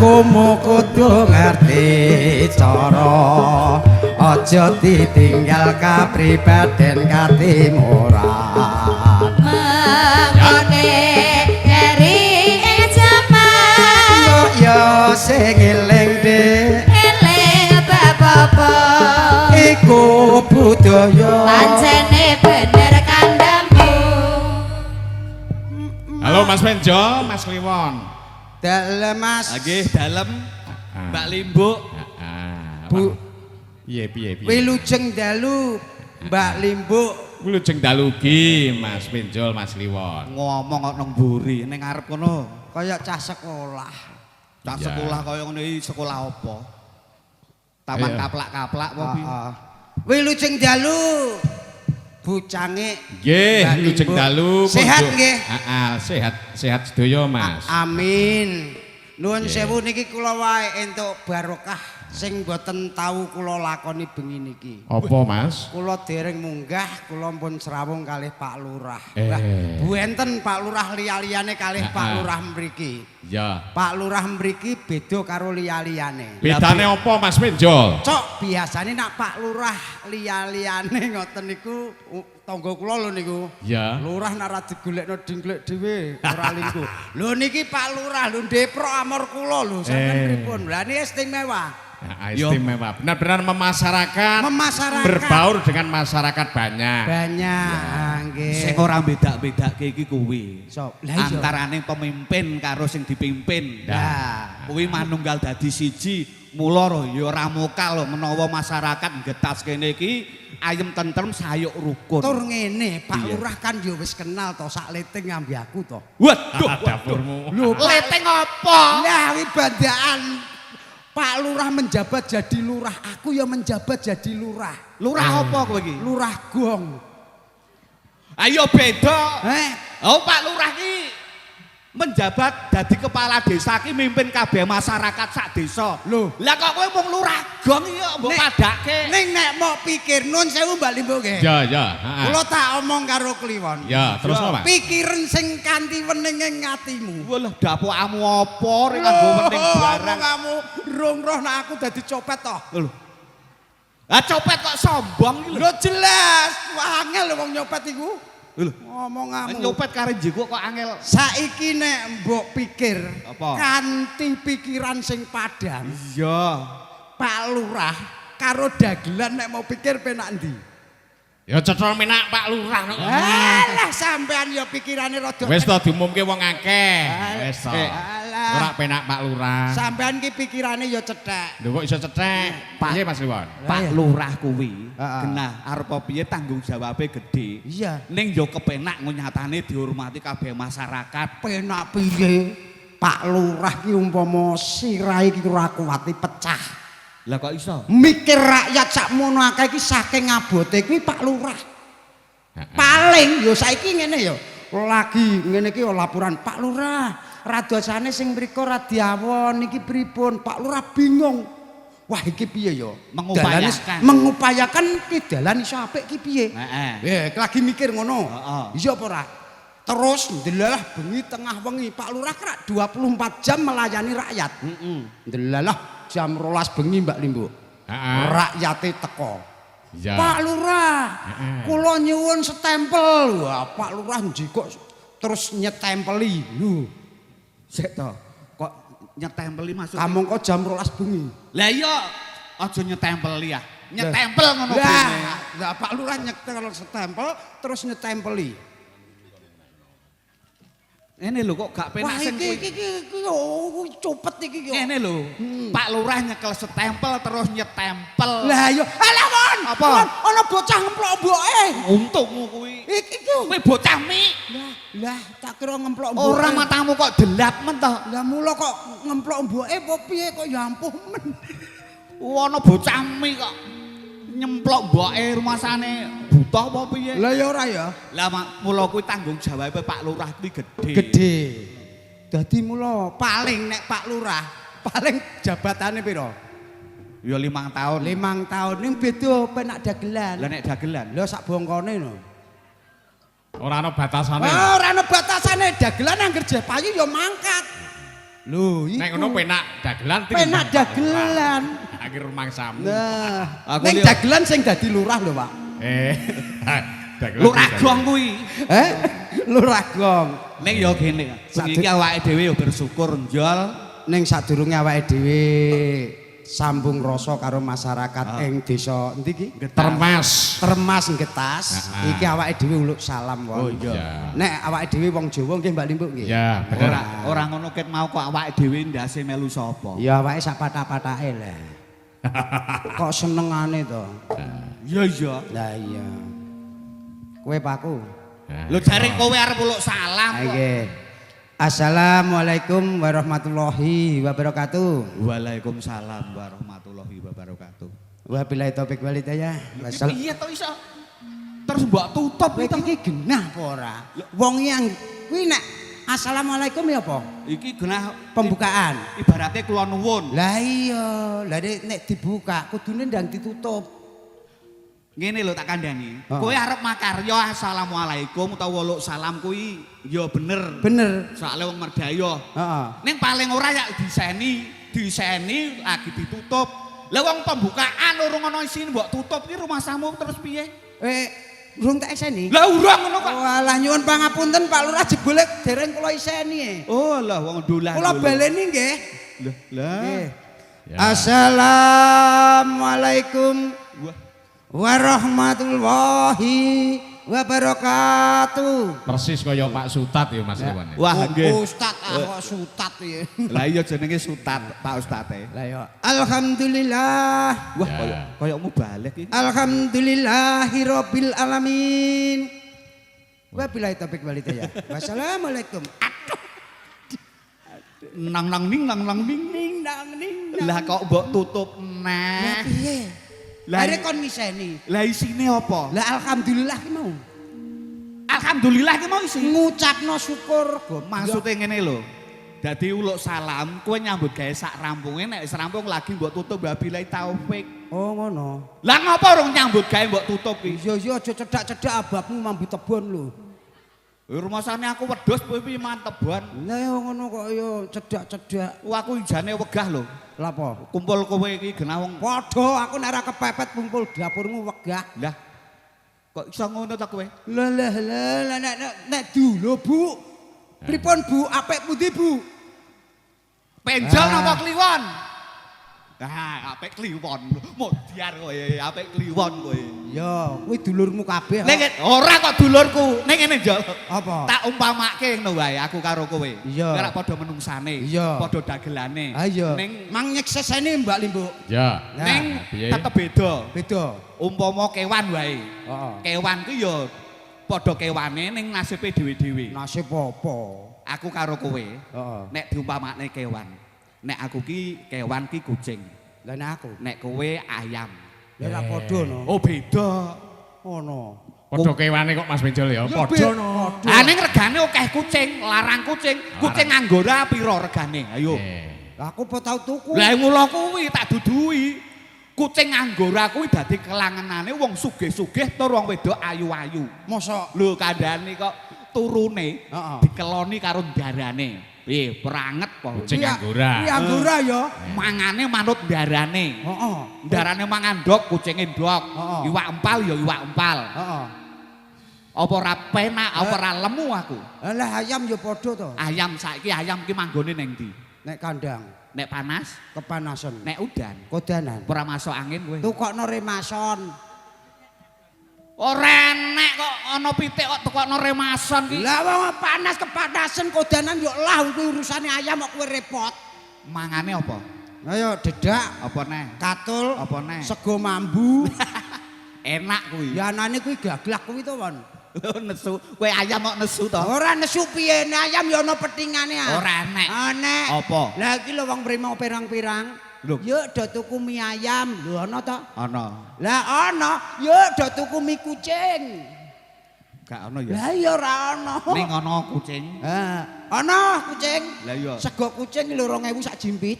Akumu kudu ngerti cara aja ditinggal kapribaden katimuran mengone dari zaman ya sing eling de eling apa-apa iku budaya pancene bener kandhamu. Halo Mas Penjo, Mas Kliwon. dalem Mas Nggih, dalem Mbak Limbuk. Bu Piye. wilujeng dalu Mbak Limbuk Wilujeng dalu ki Mas Penjol, Mas Kliwon. Ngomong kok nang mburi ning ngarep kono. kaya cah sekolah. Cak Iya. sekolah kaya ngene iki sekolah apa? Taman Iya. kaplak-kaplak apa piye? Wilujeng dalu bucange Nggih, Mbak wilujeng Limbuk. dalu. Sehat monggo. nggih? Sehat sedaya, Mas. Amin. Nuwun Nggih. sewu niki kula wae entuk barokah sing boten tau kula lakoni bengi niki. Apa, Mas? Kula dereng munggah, kula pun srawung kalih Pak Lurah. Eh. Wah, buenten Pak Lurah liya-liyane kalih Pak Ah. Lurah mriki. Ya. Pak Lurah mriki beda karo liya-liyane. Bedane apa, Mas Penjol? Cok, biasane nak Pak Lurah liya-liyane ngoten niku tangga kula lho niku. Ya. Lurah nak ra digolekno dingklek dhewe ora lingkuh. Lho niki Pak Lurah lho Depro Amor kula lho sampeyan pripun? Lah ini istimewa. Istimewa. Benar-benar memasyarakat. Memasyarakat. Berbaur dengan masyarakat banyak. Banyak nggih. Sing ora bedak-bedake iki kuwi. Sop. Lah iya. Antarane pemimpin karo sing dipimpin. Nah, Kuwi manunggal dadi siji. Mula ro ya ora mokal menawa masyarakat getas kene iki ayem tentrem sayuk rukun. tur ngene, Pak Iya. Lurah kan yo wis kenal to sak leting ngambi aku to. Waduh, Dapurmu. Lho, leteng apa? Lah wi bandaan Pak Lurah menjabat jadi lurah, aku ya menjabat jadi lurah. Lurah apa kowe iki? Lurah Gong. Ayo beda. Oh, Pak Lurah iki menjabat dadi kepala desa ki mimpin kabeh masyarakat sak desa. Lho. Lah kok kowe mung lurah gong iya mbok padake. ning nek mau pikir nun sewu Mbak Limbo nggih. Ya, heeh. Kula tak omong karo Kliwon. Ya, terus apa, Mas? Pikiran sing kanthi wening ing atimu. Walah dapokamu apa rek nganggo penting barang. Kamu rung roh nek aku dadi copet to. Lho. Lah copet kok sombong iki lho. Lho jelas, wah angel wong nyopet iku. Lho. Ngomong kamu. Nyopet karo njiko kok angel. Saiki nek mbok pikir Apa? kanthi pikiran sing padang, Iya. Pak Lurah karo dagelan nek mau pikir penak ndi? Ya cetha menak Pak Lurah. Alah sampean ya pikirane rada. Wis to diumumke wong akeh. Wis to. Alah. Ora penak Pak Lurah. Sampean ki pikirane ya cethek. Lho kok iso cethek? Pak. Piye Mas Kliwon? Pak Lurah kuwi Heeh. genah arep piye tanggung jawabe gede. Iya. Ning yo kepenak nyatane dihormati kabeh masyarakat. Penak piye? Pak Lurah ki umpama sirahe ki ora kuwati pecah. Lah kok iso? Mikir rakyat sakmono akeh iki saking abote kuwi Pak Lurah. Paling yo saiki ngene yo. Lagi ngene iki laporan Pak Lurah. Radosane sing mriko ra diawon iki pripun? Pak Lurah bingung. Wah iki piye yo? Mengupayakan. Mengupayakan ki dalan iso apik ki piye? Heeh. Lagi mikir ngono. Heeh. Iya apa ora? Terus ndelalah bengi tengah wengi Pak Lurah krak 24 jam melayani rakyat. Heeh. Ndelalah jam 12 bengi Mbak Limbu. Heeh. Rakyate teko. Ya. Pak Lurah, kula nyuwun stempel. Wah, Pak Lurah njikok terus nyetempeli. Lho, Sik to. Kok nyetempeli maksud? kamangka jam 12 bengi. Lah iya aja nyetempeli ya. Nyetempel ngono Lah, kene. lah Pak Lurah nyetel stempel terus nyetempeli. Ngene lho kok gak penak Wah, sing iki oh, copet iki yo. ngene lho. Pak Lurah nyekel stempel terus nyetempel. Lah yo, alah Mon. Apa? Mon, ana bocah ngemplok mboke. Untungmu kuwi. Iki Kowe bocah mik. Lah, tak kira ngemplok mboke. Ora matamu kok delap men to. Lah mula kok ngemplok mboke apa piye kok ya ampuh men. Ana bocah mik kok nyemplok mboke rumasane buta apa piye? Lah ya ora ya. Lah mula kuwi tanggung jawabe Pak Lurah kuwi gedhe. Gede. Dadi mula paling nek Pak Lurah paling jabatane piro? Ya 5 tahun. 5 tahun ning beda penak dagelan. Lah nek dagelan. Lho sak bongkone lho. Ora ana batasane. Ora ana batasane dagelan angger payu ya mangkat. Lho, iku. Nek ngono penak dagelan Penak dagelan. Akhir mangsamu. Nah, Aku ning lihat- dagelan sing dadi lurah lho, Pak. Dagelan. Lurah gong kuwi. Lurah gong. Ning ya gene. Iki awake dhewe ya bersyukur njol. Ning sadurunge awake dhewe sambung rasa karo masyarakat ing desa endi iki? Termas. Termas Getas. Iki awake dhewe uluk salam wong. Oh iya. Nek awake dhewe wong Jawa nggih Mbak Limbuk nggih. Ya, bener. Ora ngono ket mau kok awake dhewe ndase melu sapa? Ya awake sak patah-patahe lah. Kok senengane to? Iya iya. Lah iya. Kowe Pakku. Lho jare kowe arep uluk salam kok. Nggih. Assalamualaikum warahmatullahi wabarakatuh. Waalaikumsalam warahmatullahi wabarakatuh. Wabillahi taufik wal hidayah. Wassalam. Piye to iso? Terus mbok tutup Kowe iki genah apa ora? Wong yang kuwi nek assalamualaikum ya apa? iki genah Pembukaan. ibaratnya kula nuwun. Lah iya, lah nek dibuka kudune ndang ditutup. Ngene lho tak kandhani. Oh. Kowe arep makarya assalamualaikum utawa uluk salam kuwi ya bener. Bener. Soale wong merdaya. Heeh. Ning paling ora ya diseni lagi ditutup. Lah wong pembukaan urung ana isine mbok tutup ki rumah samu terus piye? Urung tak iseni. Lah urung ngono kok. Walah nyuwun pangapunten Pak Lurah jebule dereng kula iseni. Oh lah wong dolan. Kula baleni nggih. Lah. Nggih. Ya. Assalamualaikum Wah. warahmatullahi wabarakatuh. Persis kaya Pak Sutat ya Mas Iwan. Wah nggih. Ustad kok sutat ya. Lah iya jenenge Sutat, Pak Ustate. Lah ya. Alhamdulillah. Wah Ya. koyokmu balik iki. Alhamdulillahirabbil alamin. Wabillahi taufik wal hidayah. Wassalamualaikum. Nang ning. Ning nang ning. Lah kok mbok tutup Lah neh. piye? Lah Are kon miseni. Lah isine apa? Lah alhamdulillah ki mau. Alhamdulillah ki mau isi. Ngucapno syukur goblok. Maksudnya ngene lho. Dadi uluk salam, kowe nyambut gawe sak rampunge nek wis rampung lagi mbok tutup wabillahi taufik. Oh ngono. Lah ngapa urung nyambut gawe mbok tutup ki? Iya aja cedak-cedak ababmu mambu tebon lho. Rumasane aku wedhus kowe piye mantebon. Lah ya ngono kok ya cedak-cedak. Wah aku ijane wegah lho. Lah apa? Kumpul kowe iki genah wong. Padha aku nek ora kepepet kumpul dapurmu wegah. Lah kok iso ngono ta kowe? Lah nek dulu Bu. Pripun Bu? Apik pundi Bu? Penjol napa kliwon? Ah, apik kliwon. Modiar kowe, apik kliwon kowe. Ya, kuwi dulurmu kabeh. Ning ora kok dulurku. Ning ngene Jol. Apa? Tak umpamake ngono wae aku karo kowe. Iya. Ora padha menungsane, Iya. padha dagelane. Ah iya. Ning Mang nyekseseni Mbak Limbuk. Ya. Nah, ning piye? tetep beda. Beda. Umpama kewan wae. Heeh. Kewan ku ya padha kewane ning nasibe dhewe-dhewe. Nasib apa? Aku karo kowe. Heeh. Nek diumpamakne kewan. Nek aku ki kewan ki kucing. Lah nek aku. Nek kowe ayam. Ya ora padha no. Oh beda. Ono. Padha kewane kok Mas Benjol ya. Padha no. Ah ning regane akeh kucing, larang kucing. Kucing anggora pira regane? Ayo. Aku apa tau tuku? Lah mula kuwi tak duduhi. Kucing anggora kuwi dadi kelangenane wong sugih-sugih tur wong wedok ayu-ayu. Mosok Lho kandhane kok turune Heeh. dikeloni karo ndarane. Piye, peranget po. Kucing anggora. Kuwi anggora ya. Mangane manut ndarane. Heeh. Ndarane mangan ndok, kucinge ndok. Heeh. Iwak empal ya iwak empal. Heeh. Apa ora penak, apa ora lemu aku. Lah ayam ya padha to. Ayam saiki ayam ki manggone ning ndi? Nek kandang Nek panas, kepanasan. nek udan. Kodanan. Ora masuk angin kowe. Tukokno remason. Ora enek kok ana pitik kok tukokno remason ki. Lah wong panas kepanasan kodanan yo lah kuwi urusane ayam kok kowe repot. Mangane apa? Ayo dedak, Apa neh? katul, Apa neh? sego mambu. Enak kuwi. Ya anane kuwi gaglak kuwi to, Mon. Nesu. Kowe ayam kok nesu to? Ora nesu piye ayam ya ana petingane ah. Ora enek. Enek. Apa? Lah iki lho wong primo pirang-pirang. Lho. Yuk do tuku mie ayam. Lho ana to? Ana. Lah ana, yuk do tuku mie kucing. Gak ana ya. Lah ya ora ana. Ning ana kucing. Ha, ana kucing. Lah iya. Sego kucing lho 2000 sak jimpit.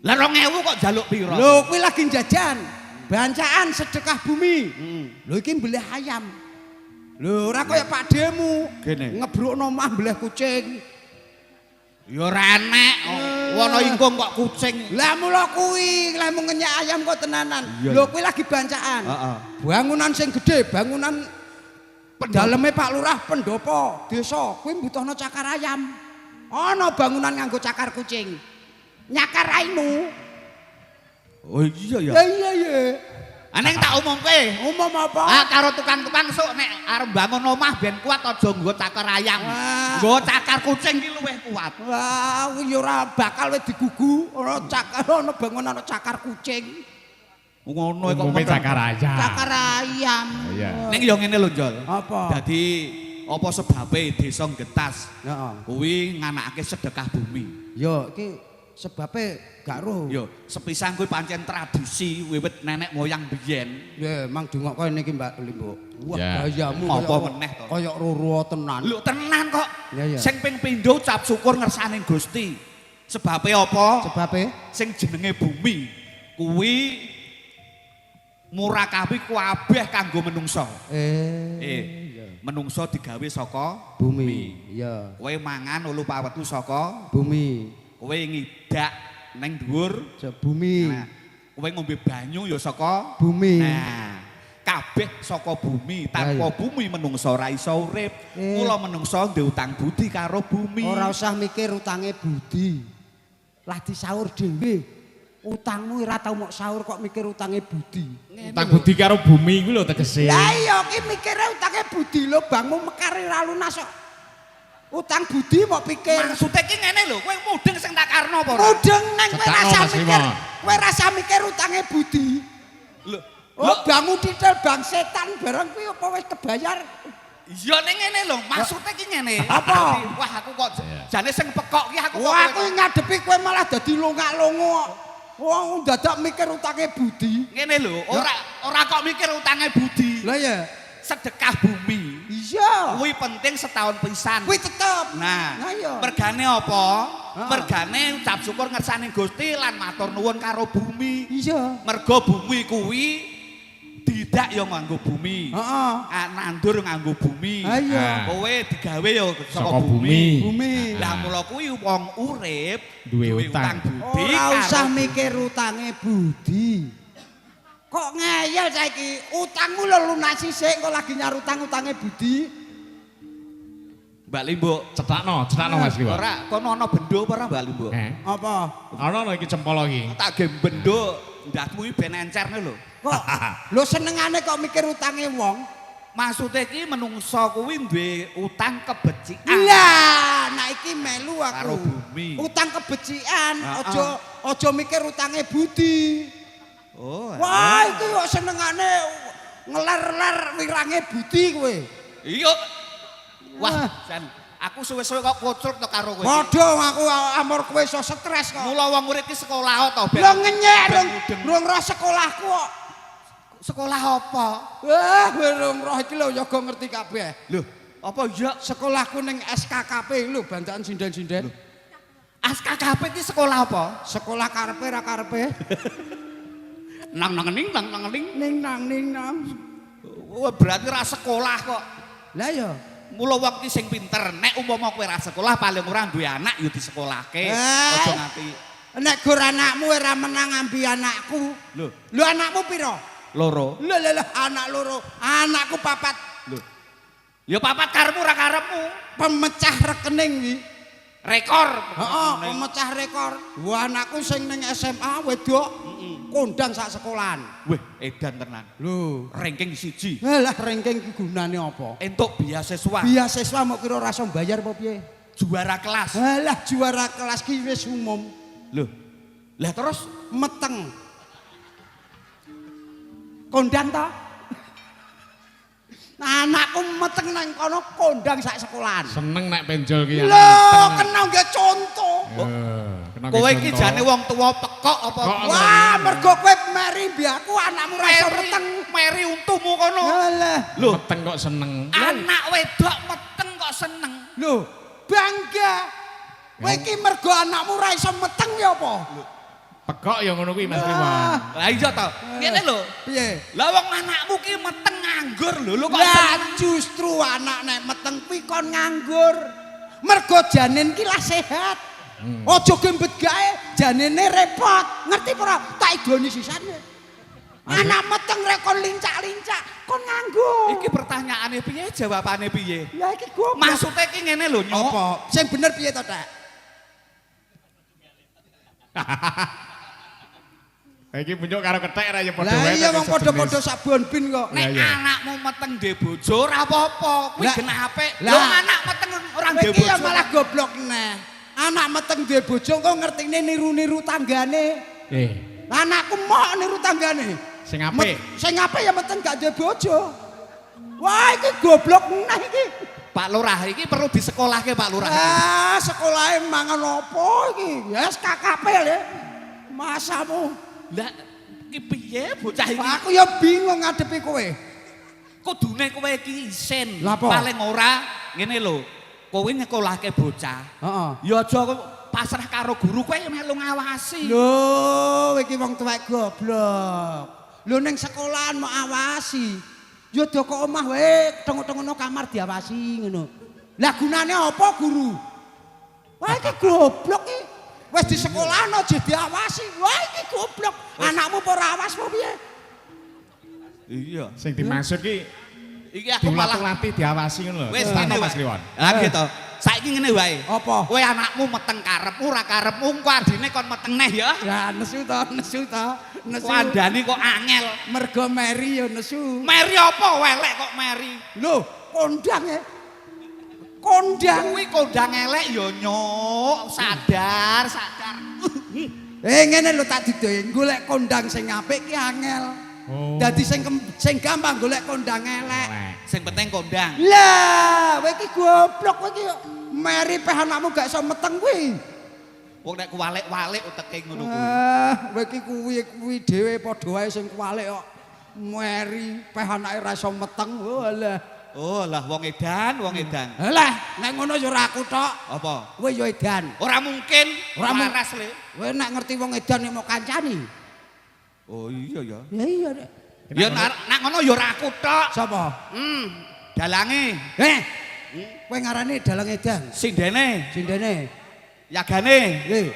Lah 2000 kok jaluk pira? Lho kuwi lagi jajan. Bancaan sedekah bumi. Lho iki mbelih ayam. Lho ora kaya Pak Demu. Gene. Ngebrukno omah mbelih kucing. Ya ora enek. Wono ingkung kok kucing. Lah mula kuwi, lek mung ngenyek ayam kok tenanan. Iya, Lho iya. kuwi lagi bancaan. Heeh. Bangunan sing gedhe, bangunan pedaleme Pak Lurah pendopo desa kuwi mbutuhno cakar ayam. Ana bangunan nganggo cakar kucing. Nyakar rainu. Oh iya ya. Ya iya iya. Aneng tak umumke. Umum apa? Ah karo tukang-tukang sok nek arep bangun omah ben kuat aja nggo cakar ayam. Wah. Nggo cakar kucing ki luwih kuat. Wah, kuwi ora bakal wis digugu ana cakar ana bangunan ana cakar kucing. Ngono kok Umume cakar ayam. Cakar ayam. Iya. Ning yo ngene lho, Jol. Apa? Dadi apa sebabe desa Getas Heeh. kuwi nganakake sedekah bumi. Yo iki sebabe gak roh. Yo, sepisan kuwi pancen tradisi wiwit nenek moyang biyen. Ya, emang dongok kowe niki Mbak Limbo. Wah, Ya. gayamu Apa meneh to? Kaya roro tenan. Lho tenan kok. Ya, ya. Sing ping pindho ucap syukur ngersane Gusti. Sebabe apa? Sebabe Sing jenenge bumi kuwi murakabi kabeh kanggo menungso. Menungso digawe saka bumi. Iya. kowe mangan ulu pawetu saka Bumi. kowe ngidak ning dhuwur. Bumi. Nah, kowe ngombe banyu ya saka Bumi. Nah, kabeh saka bumi. Tanpa Ya, ya. bumi menungso ora iso urip. Mula menungso ndek utang budi karo bumi. Ora usah mikir utange budi. Lah disaur dhewe. Utangmu ora tau mok saur kok mikir utange budi. Utang budi karo bumi kuwi lho tegese. Lah iya ki mikire utange budi lho bangmu mekare ra lunas kok. Utang budi mok pikir. Maksude ki ngene lho, kowe mudeng sing tak karno apa ora? Mudeng neng kowe Cetakno, rasa Mas mikir. Limo. Kowe rasa mikir utange budi. Lho, Oh, bangmu detail bang setan barang kuwi apa wis kebayar? iya ning ngene lho, maksude ki ngene. Apa? Wah, aku kok jane sing pekok ki aku kok. Wah, aku ngadepi kowe malah dadi longak-longo. Wong dadak mikir utange budi. Ngene lho, ora kok mikir utange budi. Lah ya. Sedekah bumi. Iya. Kuwi penting setahun pisan. Kuwi tetep. Nah, iya. mergane apa? Heeh. Mergane ucap syukur ngersane Gusti lan matur nuwun karo bumi. Iya. Mergo bumi kuwi didak ya nganggo bumi. Heeh. Nandur nganggo bumi. Ah, iya. Kowe digawe ya saka Saka bumi. Bumi. Lah mula kuwi wong urip Duwe duwe utang. budi. Ora usah karo mikir utange budi. Kok ngeyel saiki? Utangmu lho lunasi sik kok lagi nyar utang-utange budi. Mbak Limbo. Cetakno Mas Liwo. Ora kono ana bendo apa ora Mbak Limbo? Apa? Ana lho iki cempol iki. Tak ge bendo ndasmu iki ben encerne lho. Kok lho senengane kok mikir utange wong? Maksudnya iki menungso kuwi duwe utang kebecikan. Lah, nek iki melu aku. Karo bumi. Utang kebecikan, Heeh. aja mikir utange budi. Oh. Wah, iki kok senengane ngeler-ler wirange budi kowe. Iya. Wah, Jan, aku suwe-suwe kok kocruk to karo kowe. Padha aku amor kowe iso stres kok. Mula wong murid iki sekolah to ben. Lho ngenyek ben dong, mudeng. durung roh sekolahku kok. Sekolah apa? Wah, durung roh iki lho yoga ngerti kabeh. Lho, apa ya Sekolahku ning SKKP lho, bandakan sinden-sinden. SKKP iki sekolah apa? Sekolah karepe ra karepe. Nang ning. Ning nang. Oh, berarti ra sekolah kok. Lah ya. Mula wong iki sing pinter, nek umpama kowe ra sekolah paling ora duwe anak ya disekolahke. Aja nganti. Nek gur anakmu ora menang ambi anakku. Lho, Lho anakmu piro? loro. Lho anak loro. Anakku papat. Lho. Ya papat karepmu ra karepmu. Pemecah rekening iki. Rekor. Heeh, pemecah rekor. Wah anakku sing ning SMA wedok kondang sak sekolahan. Wih, edan tenan. Lho, Ranking 1. lah ranking ki gunane apa? Entuk beasiswa. Beasiswa mau kira ora iso bayar apa piye? Juara kelas. Lah juara kelas ki wis umum. Loh. Lah terus Meteng. Kondang ta? Anakku meteng nang kono kondang sak sekolahan. Seneng nek penjol ki. Lho, kena nggih contoh. kowe iki jane wong tuwa pekok apa? Wah, mergo kowe meri mbiaku anakmu ra iso meteng. Meri untumu kono. Alah. Lho, meteng kok seneng. Anak wedok meteng kok seneng. Lho, bangga. Kowe iki mergo anakmu ra iso meteng ya apa? Pekok ya ngono kuwi Mas Liwo. Lah iya to. Ngene lho. Piye? Lah wong anakmu ki meteng nganggur lho kok. Lah justru anak nek meteng kuwi kon nganggur. Mergo janin ki lah sehat. Aja gembet gae janene repot. Ngerti ora? Tak idoni sisane. Anak meteng rek kon lincak-lincak, kon nganggo. Iki pertanyaane piye, jawabane piye? Ya iki goblok. Maksude iki ngene lho, Nyok. Apa? Sing bener piye to, Tek? Iki punyuk karo kethek ra ya padha Lah wae. iya wong padha-padha sabon bin kok. Nek Iya. anakmu meteng ndek bojo ora apa-apa, kuwi Lah- genape. lah. Lho anak meteng ora ndek Iki ya bojo. malah goblok neh. Anak meteng duwe bojo kok ngertine niru-niru tanggane. Anakku mok niru tanggane. Sing apik. Sing apik ya meteng gak duwe bojo. Wah, iki goblok neh iki. Pak Lurah iki perlu disekolahke Pak Lurah. Ah, sekolahe mangan apa iki? Ya wis KKP le. Masamu. Lah iki piye bocah iki? Aku ya bingung ngadepi kowe. Kudune kowe iki isin. Lah apa? Paling ora ngene lho. Kowe nyekolahke bocah. Heeh. Ya aja pasrah karo guru kowe melu ngawasi. Lho, iki wong tuwek goblok. Lho ning sekolahan mau awasi. Ya do kok omah wae, tengok-tengokno kamar diawasi ngono. Lah gunane apa guru? Wah iki goblok iki. Wis di sekolahan aja diawasi. Wah iki goblok. Anakmu apa ora awas apa piye? Iya. Sing dimaksud ki Iki aku malah dilatih diawasi ngono lho. wis Ana ngene Mas wae. Liwon. Lah gitu. Saiki ngene wae. Apa? Kowe anakmu meteng karepmu ora karepmu engko adine kon meteng neh ya. Ya nesu to, nesu to. Nesu. Kandhani kok angel. Mergo Mary ya nesu. Meri apa welek kok meri? Lho, kondang ya. Kondang. Kuwi kondang elek ya Nyok, sadar. Ngene lho tak didoe, golek kondang sing apik ki angel. Oh. Dadi sing gampang golek kondang elek. Sing penting kondang. Lah, kowe iki goblok kowe iki. Meri peh anakmu gak iso meteng kuwi. Wong nek kuwalik-walik uteke ngono kuwi. Kowe iki kuwi dhewe padha wae sing kuwalik kok. Meri peh anake ra iso meteng. Walah. Oh lah wong edan. Lah, nek ngono ya ora aku tok. Apa? Kowe ya edan. Ora mungkin. Ora mung- waras le. Kowe nek ngerti wong edan nek mau kancani. Oh iya ya. Ya iya Dek. Ya nak ngono ya ora aku tok. Sapa? Dalange, Kowe ngarani dalang edan. sindene, Sindene. yagane. Lho.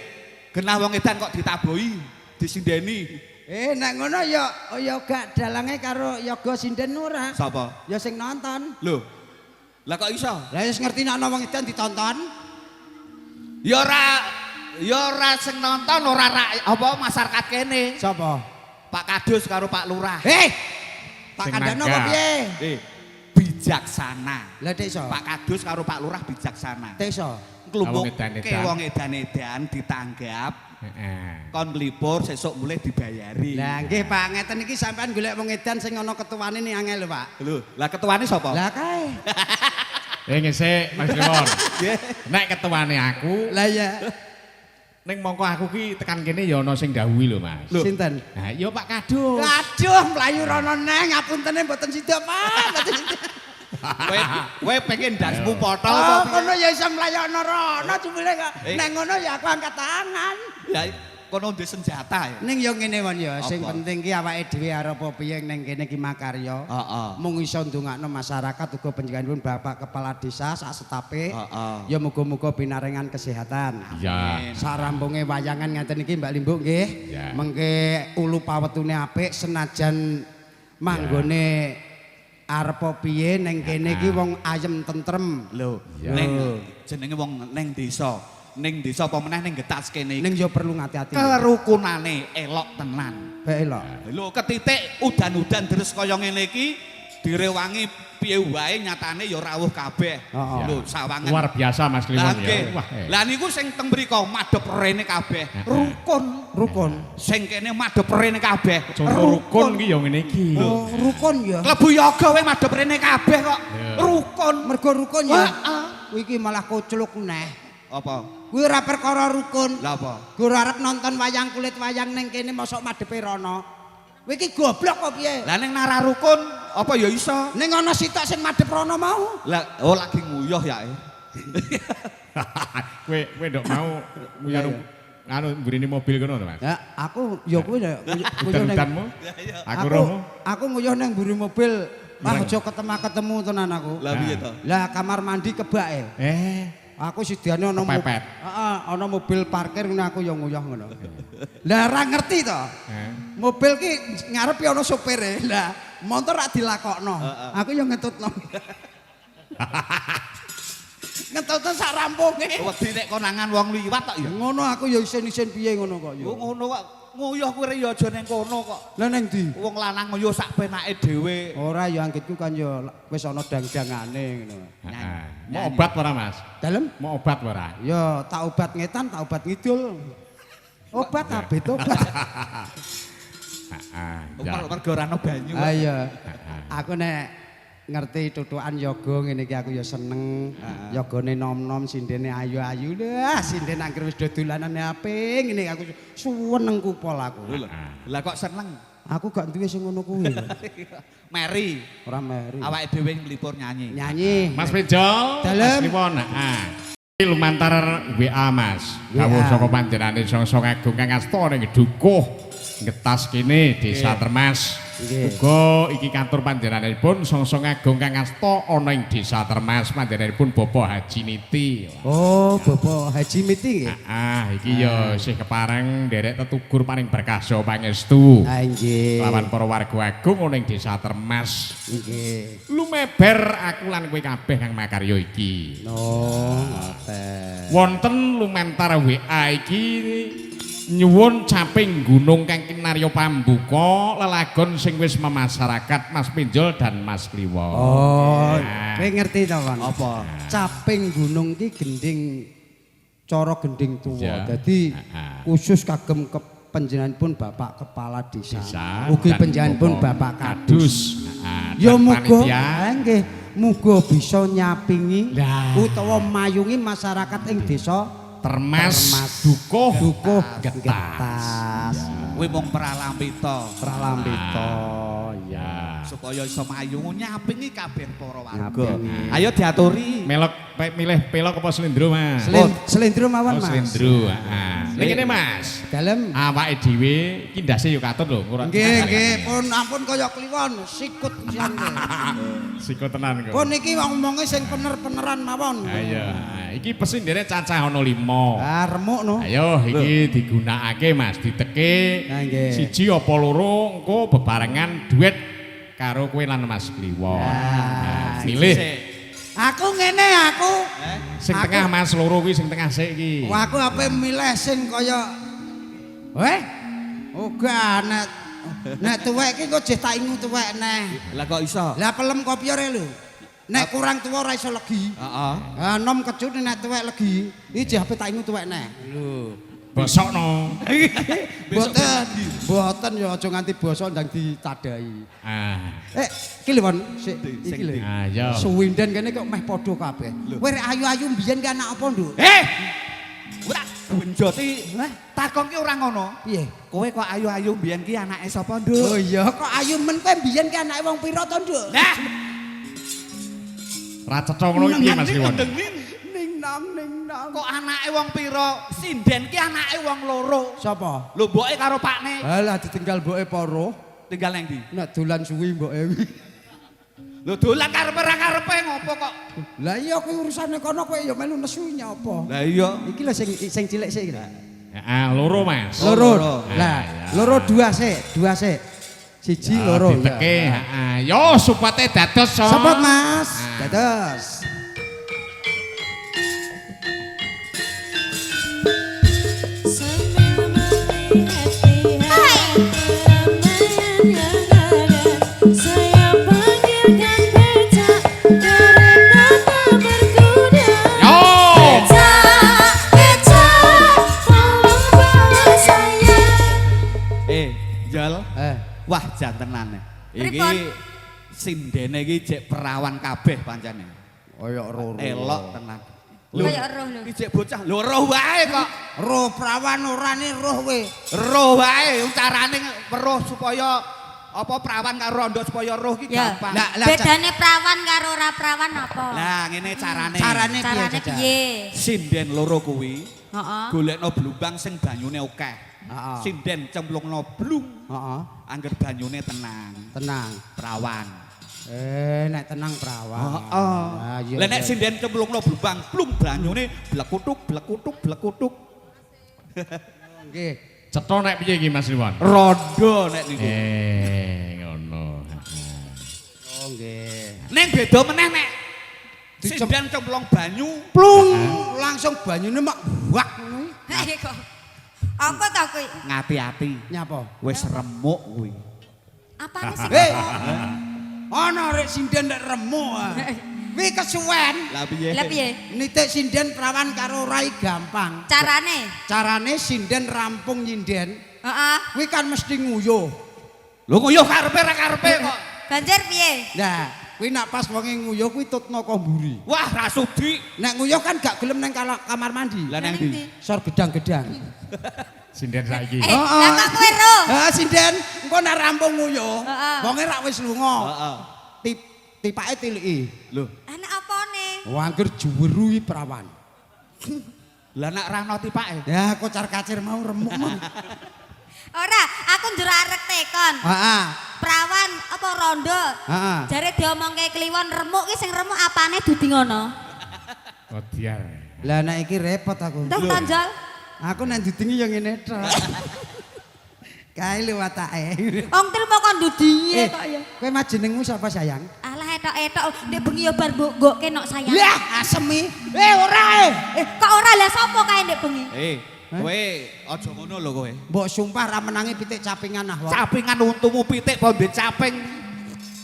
Genah wong edan kok ditabohi, disindeni. Nek ngono ya gak dalange karo yoga sinden ora. Sapa? Ya sing nonton. Lho. Lah kok iso? Lah wis ngerti nek ana wong edan ditonton. Ya ora sing nonton ora apa masyarakat kene. Sapa? Pak Kadus karo Pak Lurah. Pak Sing Kandano naga. apa piye? Bijaksana. Lah Dek iso. Pak Kadus karo Pak Lurah bijaksana. Dek iso. Klumpuk Wong edan-edan. wong edan-edan ditanggap Heeh. kon mlipur sesuk mulai dibayari. Lah nggih Pak, ngeten iki sampean golek wong edan sing ana ketuane ning angel lho Pak. Lho, lah ketuane sapa? Lah kae. Ngesek Mas Liwon. Nek ketuane aku, Lah ya. ning mongko aku ki tekan kene ya ana sing dawuhi lho Mas. Sinten? Nah, ya Pak Kadus. Aduh, mlayu rono neng, ngapuntene mboten sida Pak. Mboten sida. Kowe pengen dasmu potol Oh, apa kono ya iso mlayono rono jumile kok. Nek ngono ya aku angkat tangan. Ya kono ndek senjata ya. Ning ya ngene won ya, sing Apa? penting ki awake dhewe arep piye ning kene ki makarya. Heeh. Mung iso ndongakno masyarakat uga panjenenganipun Bapak Kepala Desa sak setape. Heeh. Ya muga-muga pinaringan kesehatan. Ya. Sarampunge wayangan ngeten iki Mbak Limbuk nggih. Ya. Mengke ulu pawetune apik senajan manggone arep piye ning kene iki wong ayem tentrem. Lho, Ya. ning jenenge wong ning desa. Ning desa apa meneh ning getas kene iki. Ning ya perlu ngati-ati. Kerukunane elok tenan. Bae lho. Lho ketitik udan-udan deres kaya ngene iki direwangi piye wae nyatane ya rawuh kabeh. Heeh. Lho sawangan. Luar biasa Mas Lah Liwon nggih. ya. Wah. Lah niku sing teng mriko madhep rene kabeh. Rukun. Rukun. Sing kene madhep rene kabeh. Contoh rukun ki ya ngene iki. Oh, rukun ya. Klebu yoga wae madhep rene kabeh kok. Rukun. Mergo rukun ya. Heeh. Kuwi iki malah kocluk neh. Apa? Kuwi ora perkara rukun. Lah apa? Gur arep nonton wayang kulit wayang ning kene mosok madhepe rono. Kowe iki goblok kok piye? Lah ning nara rukun apa ya iso? Ning ana sitok sing madhep rono mau. Lah oh lagi nguyuh ya. Kowe ndok mau nguyar anu mburine mobil kono to Mas. Ya, aku ya kuwi ya nguyuh ning Udan-udanmu. Aku rohmu. Aku nguyuh ning mburi mobil. Wah aja ketemu tenan aku. Lah piye to? Lah kamar mandi kebake. Aku sidiane ana Kepepet. Heeh, ana mobil parkir ngene aku ya nguyah ngono. Lah ora ngerti to. Mobil ki ngarep ya ana sopire. Lah motor rak dilakokno. Aku ya ngetutno. Ngetutno sak rampunge. Wedi nek konangan wong liwat tok ya. Ngono aku ya isin-isin piye ngono kok ya. Oh ngono kok. Nguyuh kuwi ya aja ning kono kok. Lah ning ndi? Wong lanang nguyuh sak penake dhewe. Ora ya anggitku kan ya wis ana dang-dangane ngono. Mau obat ora Mas? Dalem? Mau obat ora? Ya tak obat ngetan, tak obat ngidul. Obat abet obat. Mergo ora ana banyu. Ah iya. Aku nek ngerti tutukan yoga ngene iki aku ya seneng. Yogane nom-nom, sindene ayu-ayu. Lah, sinden anggere wis dodolanane apik ngene aku suweneng kupol aku. Lah kok seneng? Aku gak duwe sing ngono kuwi. Meri. Ora meri. Awake dhewe nglipur nyanyi. Nyanyi. Mas Pinjol, Dalem. Mas Liwon. Iki lumantar WA Mas. Dawuh saka panjenengane Sangsa Agung Kang Asta ning Dukuh. Ngetas kene Desa Termas. Uga iki kantor panjenenganipun Sangsa Agung Kang Asta ana ing Desa Termas panjenenganipun Bapak Haji Niti. Oh, Bapak Haji Miti nggih. Iki ya isih kepareng nderek tetugur paring berkasa pangestu. Ah nggih. Lawan para warga agung ana ing Desa Termas. Nggih. Lumeber aku lan kowe kabeh kang makarya iki. Oh, ngoten. Wonten lumentar WA iki nyuwun caping gunung kang kinarya pambuka lelagon sing wis memasyarakat Mas Pinjol dan Mas Kliwon. Oh, kowe ngerti to, Kon? Apa? Caping gunung ki gending cara gending tuwa. Ya. Dadi khusus kagem panjenenganipun Bapak Kepala Desa. Ugi Ugi panjenenganipun Bapak Kadus. Ya dan muga panitia. nggih, muga bisa nyapingi Lah. utawa mayungi masyarakat ing desa Termas, Dukuh, Dukuh Getas. Getas. Kuwi mung pralambita. Pralambita ya. Supaya iso mayu nyapingi kabeh para warga. Nyapingi. Ayo diaturi. Milih pelok apa slendro Mas? Selendro mawon, Mas. Slendro. Lha kene Mas. Dalem. Awake dhewe iki ndase yo katut lho, ora. Nggih, pun ampun kaya kliwon, sikut siang. Siko tenan kok. Pun iki ngomonge sing pener-peneran mawon. Ayo, iki pesi nderek cacah ana 5. Ah, remuk no. Ayo iki digunakake Mas, diteke Ah, nggih. siji apa loro engko bebarengan duet karo kowe lan Mas Kliwon. Milih Aku ngene aku. sing aku- tengah Mas loro kuwi sing tengah sik iki. Wah, aku ape milih sing kaya Oga nek tuwek iki kok jeh tak ingu tuwek neh. Lah kok iso? Lah pelem kopiore lho. Nek kurang tuwa ora iso legi. Heeh. Ah nom kecut nek tuwek legi, iki jeh ape tak ingu tuwek neh. Lho. Bosokno. Boten ya aja nganti basa ndang dicadai. Iki lho, Won, sik iki lho. Ayo. Suwinden kene kok meh padha kabeh. Kowe rek ayu-ayu mbiyen ki anak apa, Nduk? Ora benjoti. Takon ki ora ngono. Piye? Kowe kok ayu-ayu mbiyen ki anake sapa, Oh Nduk? iya, kok ayu men kowe mbiyen ki anake wong pira to, Nduk? Nah, Ra cetha ngono iki piye Mas Kliwon? Ning nang. kok anake wong pira? Sinden ki anake wong loro. Sapa? Lho mboke karo pakne. Halah ditinggal mboke paro. Tinggal nang ndi? Nek dolan suwi mboke wi. Lho dolan karepe ngopo kok? Lah iya kuwi urusane kono kowe ya melu nesu nyapa? Lah iya. Iki lho sing cilik sik iki. Heeh, loro Mas. Loro. Ah, Lah, ya. loro dua sik. Siji Ya, loro. diteke, heeh. Yo supate dados so. Sopo Mas? Dados. Yo. Jal. Eh, Wah, jantenan. Iki Pripun? sindene iki jek perawan kabeh pancene. koyo roro. Elok tenan. Kaya roh lho. Iki jek bocah lho roh wae kok. Roh prawan orane roh kowe. Roh wae carane weruh supaya apa perawan karo rondo supaya roh ki Ya. gampang. Bedane prawan karo ora prawan apa? Lah ngene carane. Carane piye? Carane Caca? piye? Sinden loro kuwi Heeh. golekno blumbang sing banyune akeh. Heeh. Sinden cemplungno blung Heeh. angger banyune tenang. Tenang. Perawan. Nek tenang perawan. Heeh. Lah nek sinden cemplungno blubang, plung banyune blekutuk blekutuk blekutuk. Nggih. Cetha nek piye iki Mas Liwon? Rondo nek niku. Ngono. Oh nggih. Ning beda meneh nek sinden cemplung banyu Plung langsung banyune mak wak ngono. Hei kok. Apa ta kuwi? ngati-ati. Nyapa? Wis remuk kuwi. Apane sing Hei. apa? Ana rek sinden nek remuk. Kuwi kesuwen. Lah piye? Lah piye? Nitik sinden perawan karo rai gampang. Carane? Carane sinden rampung nyinden, Heeh. kuwi kan mesti nguyuh. Lho nguyuh karepe ra karepe kok. Banjur piye? Nah, kuwi nak pas wonge nguyuh kuwi tutna komburi. Wah, ra sudi. Nek nguyuh kan gak gelem nang kamar mandi. Lah nang ndi? Sor gedang-gedang. Sinden saiki. Lah kok kowe ro? Ha sinden, engko nek rampung nguyuh, Heeh. wonge rak wis lunga. Heeh. Tipake tiliki. Lho, Enak apane? Wangger juweru perawan. lah nek ra ono tipake. Ya kocar-kacir mau remuk mah. Ora, aku njero arek tekon. Heeh. Perawan apa rondo? Heeh. Jare diomongke kliwon remuk ki sing remuk apane dudi ngono? Oh diar. Lah nek iki repot aku. Entah tonjol. Aku nang didingi yang ngene tok. Kae lu watake. Wong tilmo kon dudinge kok ya. Kowe mah jenengmu sapa sayang? Alah etok-etok nek bengi yo bar mbok nok sayang. Lah asemi. Ora Kok ora lah sapa kae nek bengi? Kowe aja ngono lho kowe. Mbok sumpah ra menangi pitik capingan ah. Wak. Capingan untumu pitik apa ndek caping.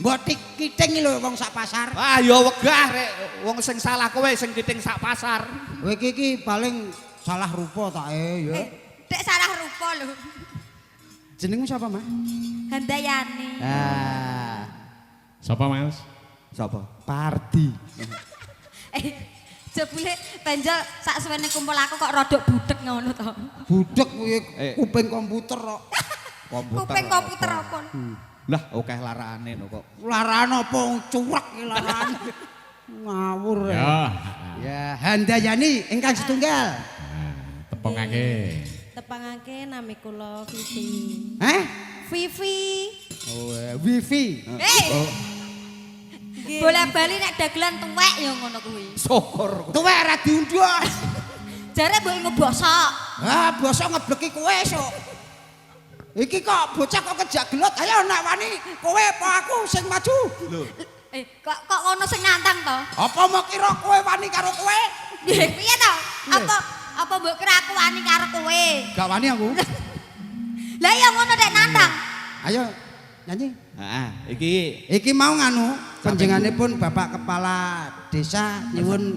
Mbok kiting lho wong sak pasar. Ah ya wegah rek. Wong sing salah kowe sing kiting sak pasar. Kowe iki paling salah rupa tak ya. Dek salah rupa lho. Jenengmu sapa, Mas? Handayani. Ah, Sapa Mas? Sapa? Pardi. Jebule penjol sak suwene kumpul aku kok rodok budek ngono to. Budek kuwi kuping komputer kok. Kuping komputer apa? Lah akeh larane kok. Laran apa curek iki laran. Ngawur. Ya. Ya, Handayani ingkang setunggal. Tepungake. Tepangake nami kula Vivi. Hah? Vivi. Oh, wifi. Bola-bali nek dagelan tuwek ya ngono kuwi. Syukur. Tuwek ra diundhuh. Jare mbok ngebosok. Ah, bosok ngebleki kowe sok. Iki kok bocah kok kejak gelot. Ayo nek wani kowe apa aku sing maju? Lho, Kok ngono sing nantang to? Apa mau kira kowe wani karo kowe? Piye to? Apa mbok kira aku wani karo kowe? Gak wani aku. Lah ya ngono nek nantang. Ayo nyanyi. heeh, Iki mau nganu panjenenganipun Bapak Kepala Desa nyuwun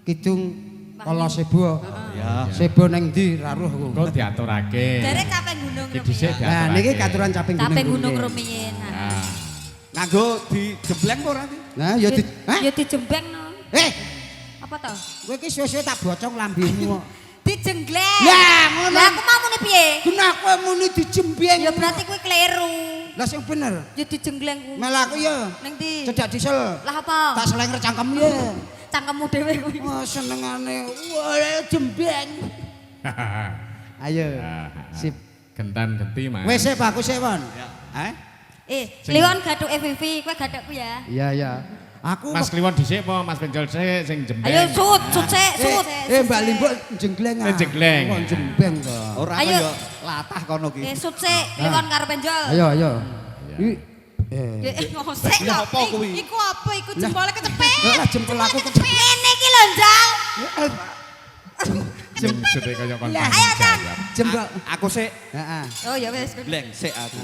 kidung kala sebo. ya. Sebo ning ndi ra roh aku. Kok diaturake. Jare caping gunung Iki dhisik rumiyin. Nah niki katuran caping Caping gunung. gunung rumiyin. Ah. Nganggo dijembleng apa ora iki? Nah ya di Hah? Ya dijembeng no. Apa to? Kowe iki suwe-suwe tak bocong lambemu kok. Dijenggleng. Lah ngono. Lah aku mau muni piye? Guna kowe muni dijembeng. Ya berarti kuwi kleru. Lah sing bener. Ya dijenggleng kuwi. Mel aku ya Ning ndi? cedak diesel. Lah apa? Tak selenger cangkem ya. Cangkemmu dhewe kuwi. Wah senengane. Wah jembeng. Ayo. Sip. Gentan genti Mas. Wis sik aku sik, Won. Hah? Kliwon gadhuke Vivi, kowe gadhukku ya. Iya iya. Aku Mas Kliwon dhisik apa Mas Pencol sik sing jembeng? Ayo sut sik, sut. Mbak Limbuk jengleng ah. Jengleng. Wong jembeng to. Ora Ayo. kaya latah kono ki. Sut sik, Kliwon karo penjol. Ayo ayo. Ngosek Lah apa kuwi? Iku apa? Iku jempolnya kecepet. Lah jempol aku kecepet. Ngene iki lho, Njal. Jembeng kaya kon. Ayo, Tan. Jempol. Aku sik Heeh. Oh ya wis. bleng sik aku.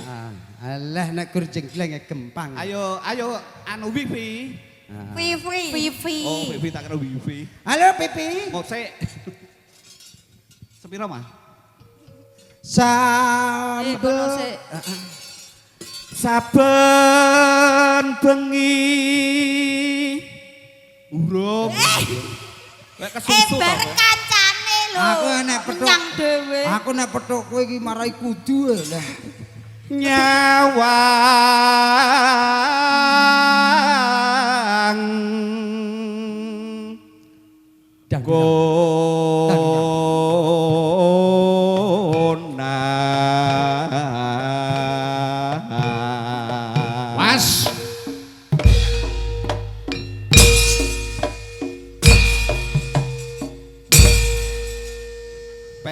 Alah nek gur jengleng gempang. Ayo anu wifi. Vivi. Vivi. Oh, wifi tak kira wifi. Halo Pipi. Mau sik. Sepiro mah? Sambel. kono sik. Saben bengi urung. Lek kesusu to. Bareng kancane lho. Aku nek petuk. Nyang dhewe. Aku nek petuk kowe iki marai kudu lah. Nyawang Mas.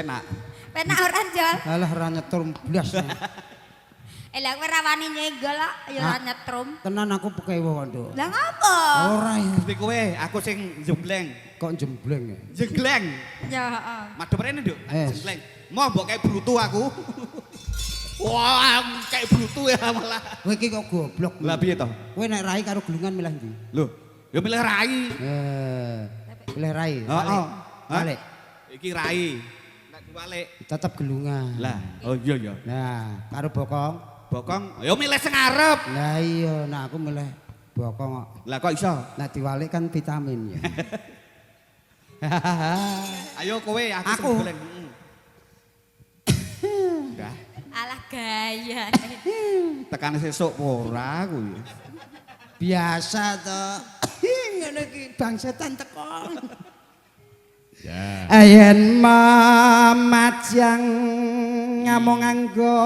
penak. Penak ora Jol. Alah ora nyetrum blas. Lah kowe ra wani nyenggol kok ya ora nyetrum. Tenan aku pekewo Nduk. Lah ngapa? Ora ya. Ngerti kowe, aku sing jembleng. Kok jembleng ya? Jegleng. Ya heeh. Madhep rene, Nduk. Eh. Jegleng. Mau mbok kayak brutu aku. Wah, kayak brutu ya malah. Kowe iki kok goblok. Lah piye to? Kowe nek rai karo gelungan milih ndi? Lho, ya milih rai. Milih rai. Heeh. Balik. Iki rai. Nek diwalik Tetep gelungan. lah, oh iya ya. Nah, karo bokong. Bokong, ya milih sing arep. Lah iya, nah aku milih bokong kok. Lah kok iso? Nah diwalik kan vitamin ya. Ayo kowe aku Aku. sing golek. Enggak. Alah gaya. Tekan sesuk ora aku ya. Biasa to. Ngene iki bang setan teko. Ya. Ayen mamajang ngamong anggo.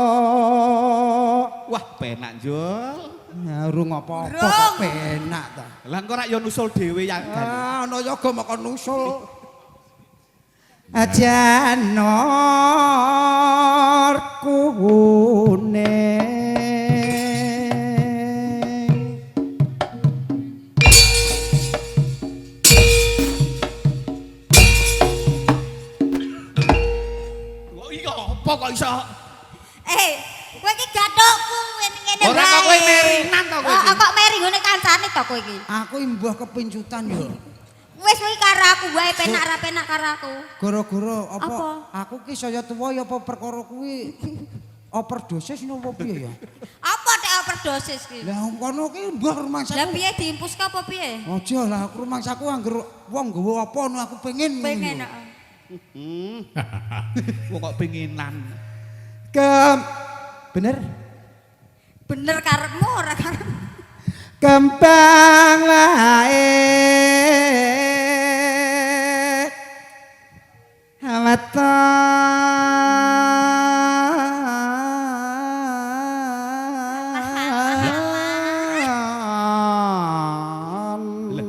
Wah, penak Jul. Ya urung apa-apa Urung. kok penak ta. Lah engko rak yo nusul dhewe ya kan. Ana yoga maka nusul. Aja nor kuning. Oh iya, apa kok iso? Kowe iki gathukku ngene Ora kok kowe merinan to kowe iki? Kok meri ngene kancane to kowe iki? Aku imbah kepincutan yo. Wis kuwi karo aku wae penak ra penak karo aku. Gara-gara apa? Apa? Aku ki saya tuwa ya apa perkara kuwi overdosis napa piye ya? Apa tek overdosis ki? Lah kono ki mbah rumah Lah saku. piye diimpus ka apa piye? Aja lah aku rumah saku angger wong nggawa apa no aku pengen. Pengen ngono. heeh. Wong kok penginan. Bener? Bener karepmu ora karepmu. Kembang wae awatan.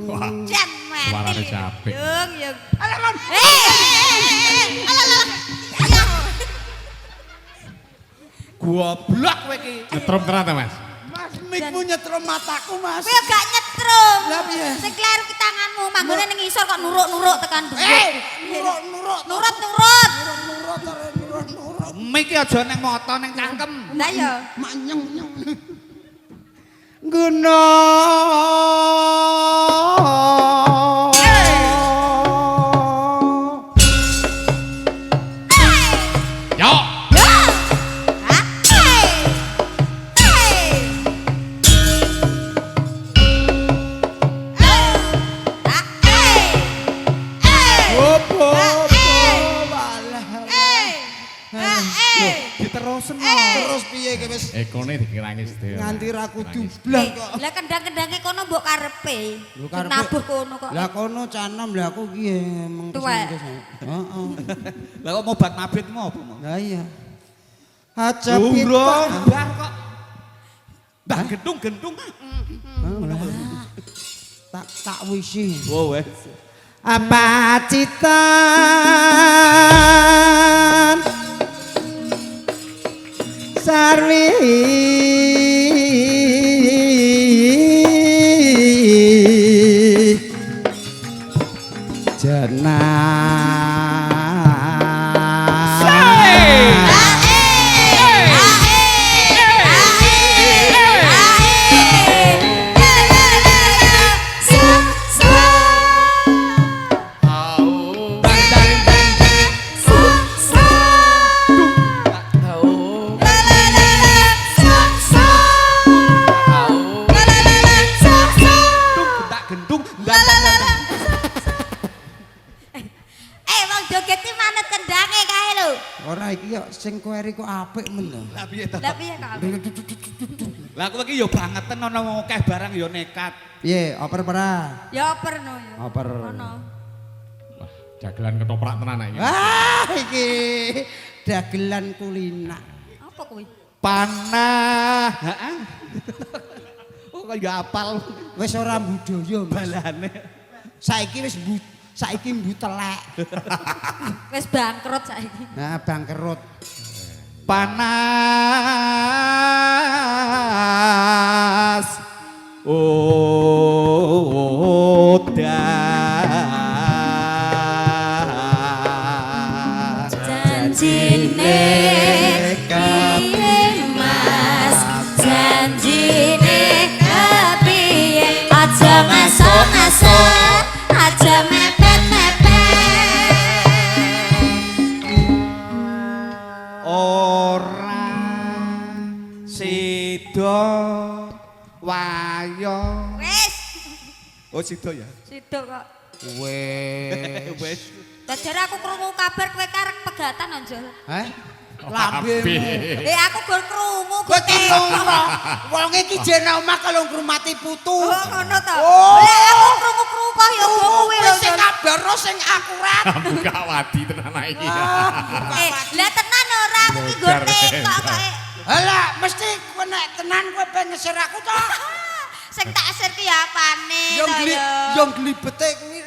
Wah, Jan mati. suarane capek. Yung. Alah, Alah. Goblok kowe iki. Nyetrum tenan ta, Mas? Mas mikmu nyetrum mataku Mas. Kowe gak nyetrum. Lah piye? Sing kleru ki tanganmu, manggone ning isor kok nuruk-nuruk tekan dhuwur. Nurut. Nurut-nurut. Nurut. Miki aja ning mata ning cangkem. Lah ya. Manyeng. Guna. Yo. Diterusen. Terus piye ki wis Ekone dikirangi sedaya. nganti ra kudu blang kok. Lah kendang-kendange kono mbok karepe. Lho, karepe- Nabuh kono kok. Lah kono canom lah aku ki emang Tuwek. Heeh. Lah kok mobat mabitmu apa mau? Lah iya. Aja Urung pita. bar kok. Mbah gendung. Tak wisi. Oh wes. Apa citan sarwi Gendung. Wong joget ki manut kendange kae lho. Ora iki yo sing koeri kok apik men lho. Lah piye to? Lah piye kok? Lah aku iki yo bangeten ana wong akeh barang yo nekat. Piye, oper pera? Ya perno ya. Oper. Ono. Wah, dagelan ketoprak tenan iki. Iki dagelan kulina. Apa kuwi? Panah. Heeh. Oh kok ya apal Wis ora budaya Mas. balane. Saiki wis saiki mbutelek. Wis bangkrut saiki. Nah, bangkrut. Panas udan Janjine kepiye Mas, janjine kepiye, aja ngasok-ngasok, aja mepet-mepet. ora sida wayo. Wis, Oh sida ya. sida kok. Wes. Dadi aku krungu kabar kowe karek pegatan Anjol. Heh? Lambemu. Aku gur krungu Kowe ki ngono. Wong iki jene omah kalau ngrumati putu. Oh, ngono to. Oh. Lah aku krungu-krungu kok ya kuwi lho. Sing kabarno sing akurat. Buka wadi tenan iki. Lah tenan ora aku ki nggo tekok kok. Halah, mesti kowe nek tenan kowe pengen ngesir aku to. Sing tak asir ki ya apane Yo to gli ya. yo glibete kuwi.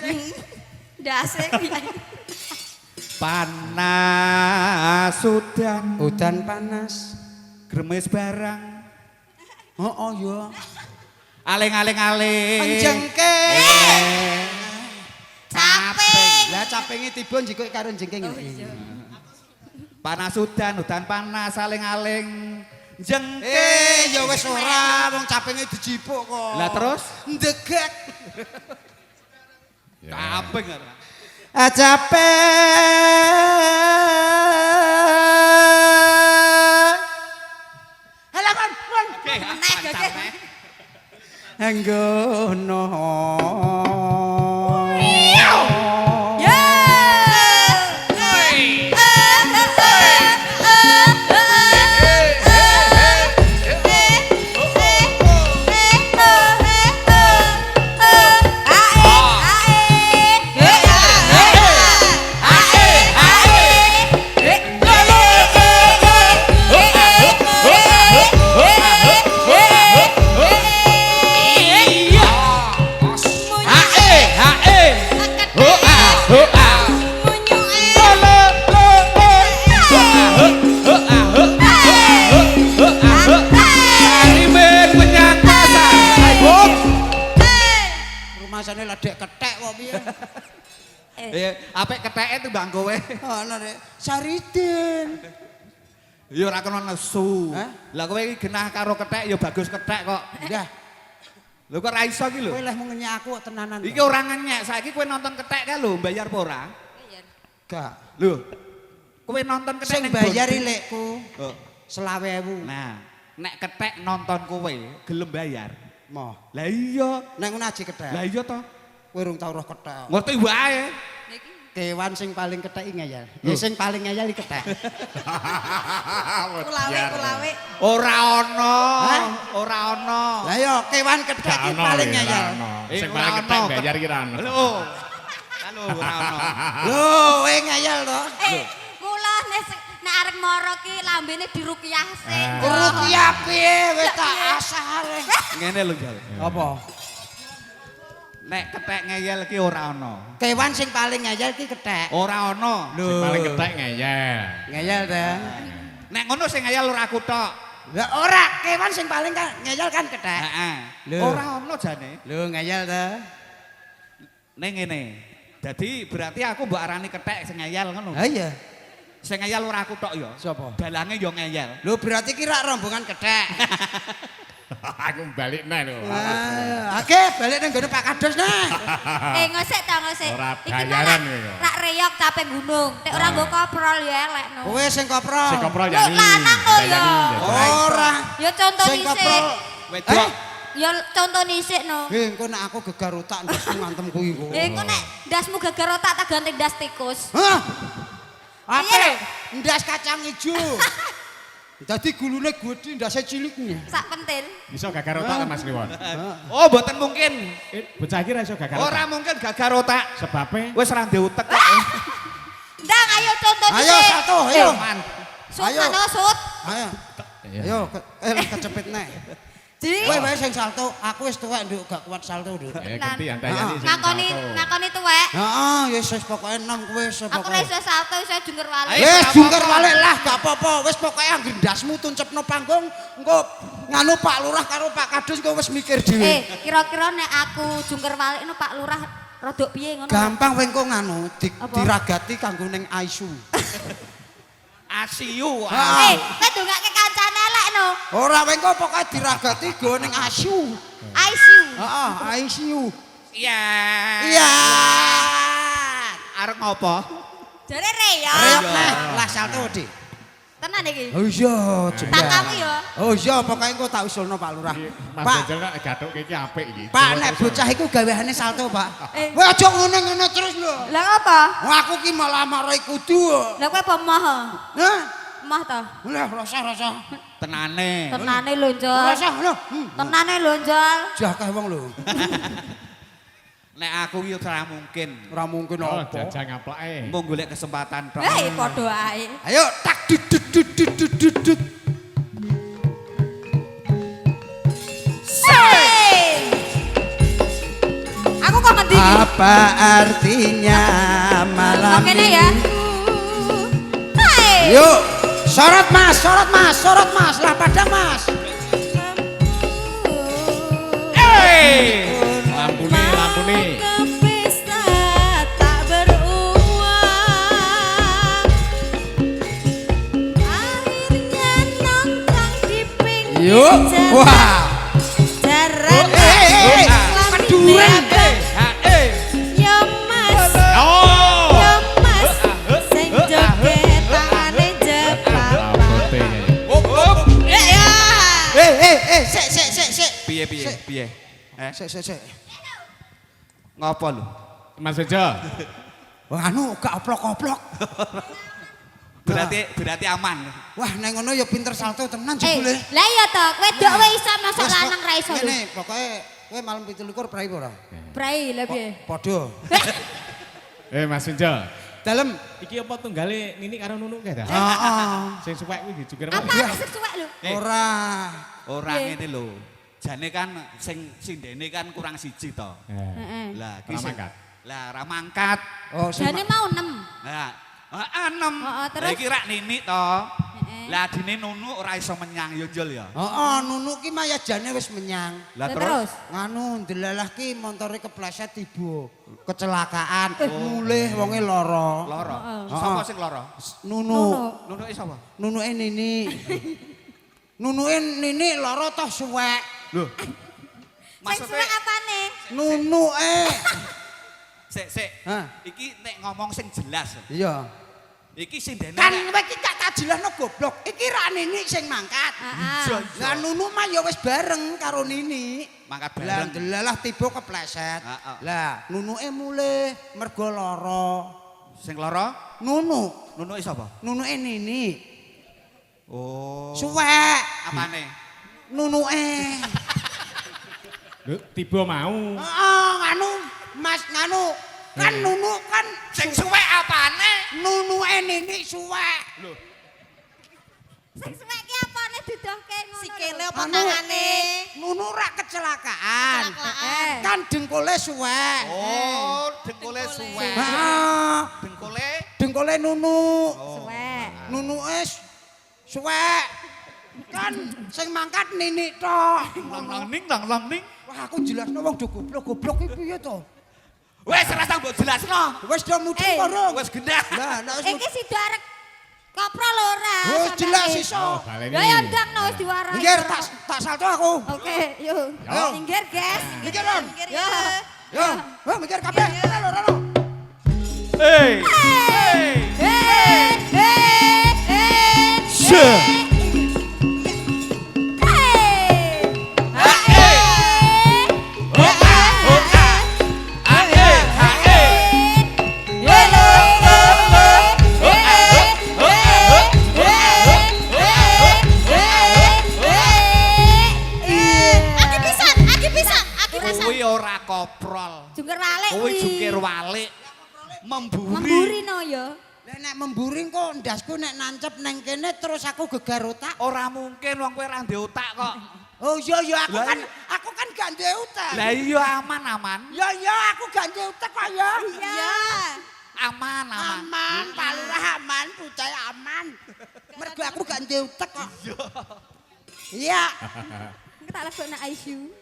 Ndase ki. Panas udan Udan panas. gremes barang Heeh ya. aling-aling Penjengke. Caping. Lah capinge tiba njikuk karo jengking. Panas udan panas aling-aling jengke. Ya wis ora wong capinge dijipuk kok. Lah terus ndegek. kaping ora. Ajape. Halah kon. Oke, Meneh, Gege. Anggono. Ya. Rumasane ledek kethek kok piye? Apik ketheke tuh Bang kowe. Ono rek. Saridin. Ya ora kena nesu. Hah? Lah kowe iki genah karo kethek ya bagus kethek kok. Dah, Lho kok ra iso iki lho. kowe leh mau ngenyek aku kok tenanan. Iki ora ngenyek, saiki kowe nonton kethek kan lho, bayar apa ora? Gak. Lho. Kowe nonton kethek Sing ning bayar Bonti. lekku Oh. 20.000. Nah, nek kethek nonton kowe gelem bayar. Moh. Lah iya. Nek ngono aji kethek. Lah iya to. Kowe urung tau roh kethek. Ngerti wae. Kewan sing paling kethek ngeyel. Ya sing paling ngeyel iki kethek. Kulawe. Ora ono. Hah? Ora ono. Lah yo kewan kethek iki paling ngeyel. Sing Eh, paling ora ketek ono. bayar ki ra ono. Lho. Halo, ora ono. Lho, kowe ngeyel to. Kula nek arek moro ki lambene diruqyah sing. Rupiah piye wis tak asah arek. Ngene lho, Jal. Apa? Nek kethek ngeyel ki ora ono. Kewan sing paling ngeyel iki kethek. Ora ono. Sing paling ketek ngeyel. Ngeyel ta. Nek ngono sing ngeyel ora aku tok. Lah ora, kewan sing paling kan ngeyel kan kethek. Heeh. Lho. Ora ono jane. Lho ngeyel ta. Ning ngene. Dadi berarti aku mbok arani kethek sing ngeyel ngono. Ha iya. Sing ngeyel ora aku tok ya. Sapa? Dalange yo ngeyel. Lho berarti ki rak rombongan kethek. Aku balik neh lho. Oke, balik nang gone Pak Kados nah. Ngosek ta ngosek. Ora Iki bayaran malah kowe kok. rak reyok capek gunung. Nek ora nggo koprol ya elek no. Kowe sing koprol. Sing koprol Lho, yani. lanang kok ya. Ora. Ya contoh Sing dhisik. koprol. Wedok. Ya contoh dhisik no. Engko nek aku gegar otak ndasmu ngantem kuwi kok. Engko nek ndasmu geger otak tak ganti ndas tikus. Hah? Iya, Apa? Dek. Ndas kacang ijo. Dadi gulune gedhe ndase ciliknya. Sak pentil. Iso gagar otak Mas Kliwon. Oh, mboten mungkin. Bocah iki ra iso gagar Ora otak. mungkin gagar otak. Sebabe Wis ra ndek utek kok. Ndang ayo contoh Ayo dhisik. satu, ayo. Man. Sut Ayo. mana sut? Ayo. Iya. Ayo, kecepit nek. Kowe wae sing salto, aku wis tuwek nduk gak kuat salto nduk. Ganti antayani sing Ngakoni tuwek. Heeh, ya wis pokoke enom kowe wis Aku pokoke. ora iso salto, iso jungker walik. Wis jungker walik lah gak apa-apa. Wis pokoke anggere ndasmu tuncepno panggung, engko nganu Pak Lurah karo Pak Kadus engko wis mikir dhewe. Kira-kira nek aku jungker walik no Pak Lurah rodok piye ngono? Gampang kowe engko nganu diragati kanggo ning ISU. Asiu. Kowe ndongake kancane elek no. Ora kowe engko pokoke diragati go ning ISU. ICU. Heeh, ISU. Iya. Iya. Arep ngopo? Jare Reya. Reok neh, lah salto, Dik. Tenan iki. Oh iya, jembar. Tangkamu ya. Oh iya, pokoke engko tak usulno Pak Lurah. Mas Pak, Jajal kok gathuke iki apik iki. Pak nek bocah iku gaweane salto, Pak. Eh. Kowe aja ngene-ngene terus lho. Lah apa? Wah, aku ki malah marai kudu. Lah kowe apa moh? Hah? Moh ta? Lah rasa-rasa. Tenane. Tenane lho, Njol. Rasa lho. Tenane lho, Njol. Jakeh wong lho. Nek aku ki ora mungkin. Ora mungkin Oh, apa. jajang ngaplake. Mung golek kesempatan tok. Padha ae. Ayo tak dut dut dut dut dut dut dut. Aku kok ngendi iki? Apa artinya malam Kene ya. Hai. Yuk, sorot Mas, sorot Mas, sorot Mas, lah padang Mas. Lampune, lampune. Kepesta tak beruang. Akhirnya nongkrong di pinggir Yuk, jalan. wah. Jaran Keduren. Ya Mas, Oh. ya Mas, sing joget tangane jepang. Lampune. Sik. Piye? Sik. Ngopo lho? Mas Jajal. Wah, anu gak oplok-oplok. Berarti aman. Wah, neng ngono ya pinter salto tenan jebule. Lah iya to, kowe dok wae iso masuk lanang ra iso lho. Ngene, pokoke kowe malam 17 prai ora? Brai lah piye? Padha. Mas Jajal. Dalem. Iki apa tunggale Nini karo Nunu kae ta? Heeh. Sing suwek kuwi dicuker Apa wae. sing suwek lho? Ora. Ora ngene lho. Jane kan sing sindene kan kurang siji to. Heeh. Lah Ora mangkat. Lah ra mangkat. Oh, Jane mau 6. Lah, enem. Terus? Lah iki rak Nini to. Heeh. Lah dine Nunu ora iso menyang yo Jul ya. Heeh, Nunu ki maya jane wis menyang. Lah Terus? Nganu ndelalah ki montore kepleset tiba. Kecelakaan, mulih wonge lara. Lara. Heeh. Sapa sing lara? Nunu. Nunu sapa? Nunuke Nini. Nunuke Nini lara toh suwek. Lho. Sing suwek apane? Nunuke. Sik. Hah? Iki nek ngomong sing jelas. Iya. Iki sindene. Kan kowe iki gak tak jelasno goblok. Iki ra Nini sing mangkat. Heeh. Lah Nunu mah ya wis bareng karo Nini. Mangkat Lah bareng. ndelalah tiba kepleset. Heeh. Lah Nunuke mulih mergo lara. Sing lara? Nunu, Nunu sapa? Nunuke Nini. Oh. Suwek. Apane? Nunuke. Lho, tiba mau. Heeh, nganu Mas nganu. Kan Nunu kan Sing suwek apane? Nunuke Nini suwek. Lho. Sing suwek ki apane didohke ngono? Sikile apa Anu, tangane? Nunu ra kecelakaan. Heeh. Kan dengkule suwek. Oh, dengkule suwek. Heeh. Dengkule Dengkule Nunu. Suwek. Nunuke suwek. Kan sing mangkat Nini tok. lang ning. Wah, aku jelasno wong do goblok-goblok iki piye to? Wes rasa mbok jelasno. Wis do mudeng Eh, bareng. Wes gendah. Lah, nek wis Iki sida arek koprol ora? wis jelas sampeyan. iso. Oh, baleni. Ya ndang no wis diwarai. Minggir tak salto aku. Oke, yuk. Yo. Minggir, guys. Minggir, Ron. Yo. Yo, oh mikir kabeh. Rono. Hey. Kuwi ora koprol. Jungkir walik Kuwi jungkir walik. Memburi Memburi. no ya. Lah nek memburi kok ndasku nek nancep neng kene terus aku gegar otak. Ora mungkin wong kowe ora ndek otak kok. Oh iya aku kan gak duwe utek. Lah iya aman. Ya aku gak duwe utek kok ya. Iya. Aman. Aman, Pak Lurah aman, bocah aman. Mergo aku gak duwe utek kok. Iya. Kita tak lebokno ICU.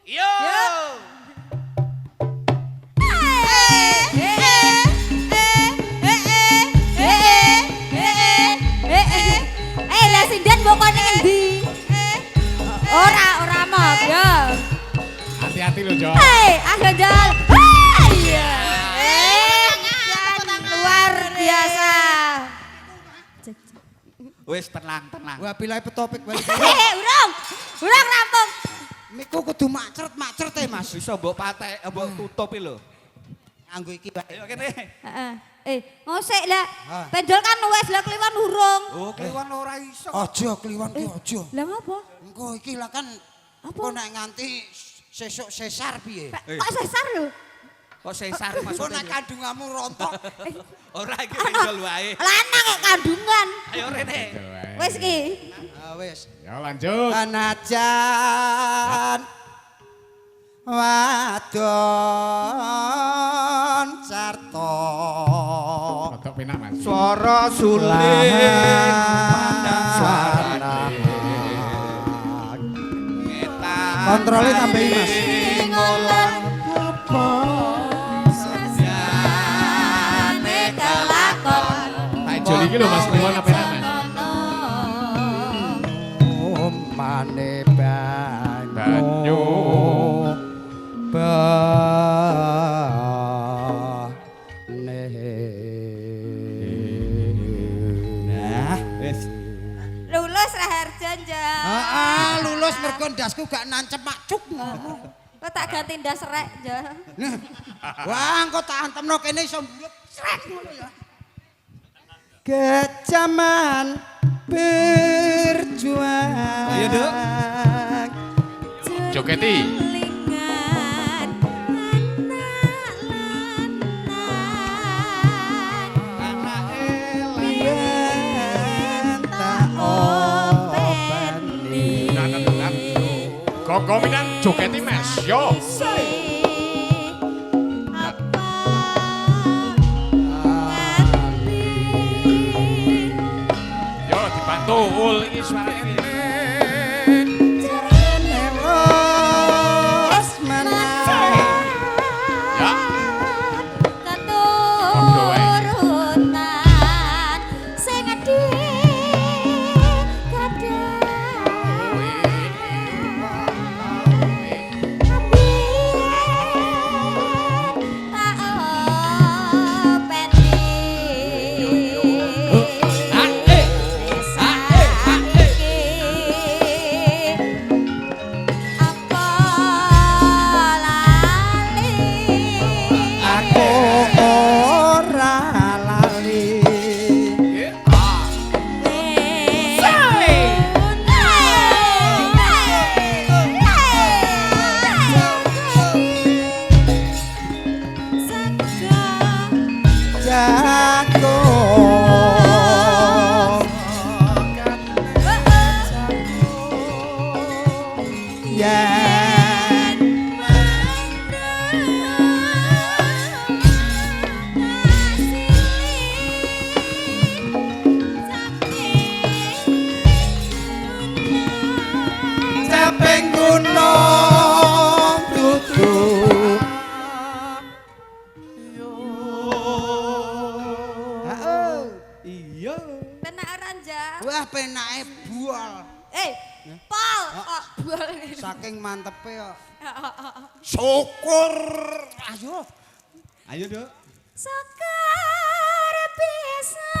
Yo. Lah sinden mbok kon ngendi? Ora mok yo. Hati-hati lho, Jo. Agandal. Iya. Luar biasa. Wis tenang. Wah pilih petopik balik. Urung rampung. Miku kudu macret Mas. Bisa mbok patek, mbok tutupi lho. Nganggo iki wae. Ayo kene. Heeh. Ngosek lah. Pendol kan wis lah kliwan urung. Oh, kliwan ora iso. Aja kliwan ki aja. Lah ngopo? Engko iki lah kan engko nek nganti sesuk sesar piye? Kok sesar lho? Kok sesar Engko maksudnya? nek kandunganmu rontok. Ora iki tinggal wae. Lanang kok kandungan. Ayo rene. Wis iki. Wis. Ya lanjut. Anajan wadon carta Rodok penak, Mas. Swara suling pandang suarane. Kontrolnya tambahin, Mas. Ngolon Sejane kelakon. Tak jol iki lho Mas, kliwon apa enak, Mas? mane Banyu. banyu wis. Lulus ra Harjan jan. lulus mergo ndasku gak nancep macuk ngono. Kok tak ganti ndas rek jan. Wah, engko tak antemno kene iso mbulut srek ngono ya. Kejaman berjuang. Ayo, Duk. Joketi. Lingan Anak elian tak openi. Tenan. Koko minang joketi, Mas. Yo. Yo dibantu ul iki suarane. Terus menang. Ya. Keturunan sing ngedi Aku ora lali. Jago. Yen caping gunung dudu. Iya. Penak ranja. Wah, penake bual. Pol kok bual ini. Saking mantepe kok. Syukur. Ayo. Ayo, Duk. Sekar bisa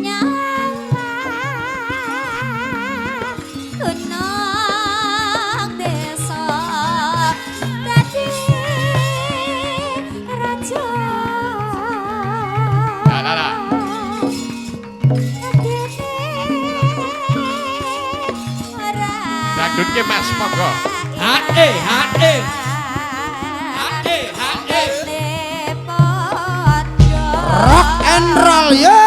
nyala gunung desa dadi raja. Lah. Dangdut ki Mas, monggo. Hae. Rock and roll yo.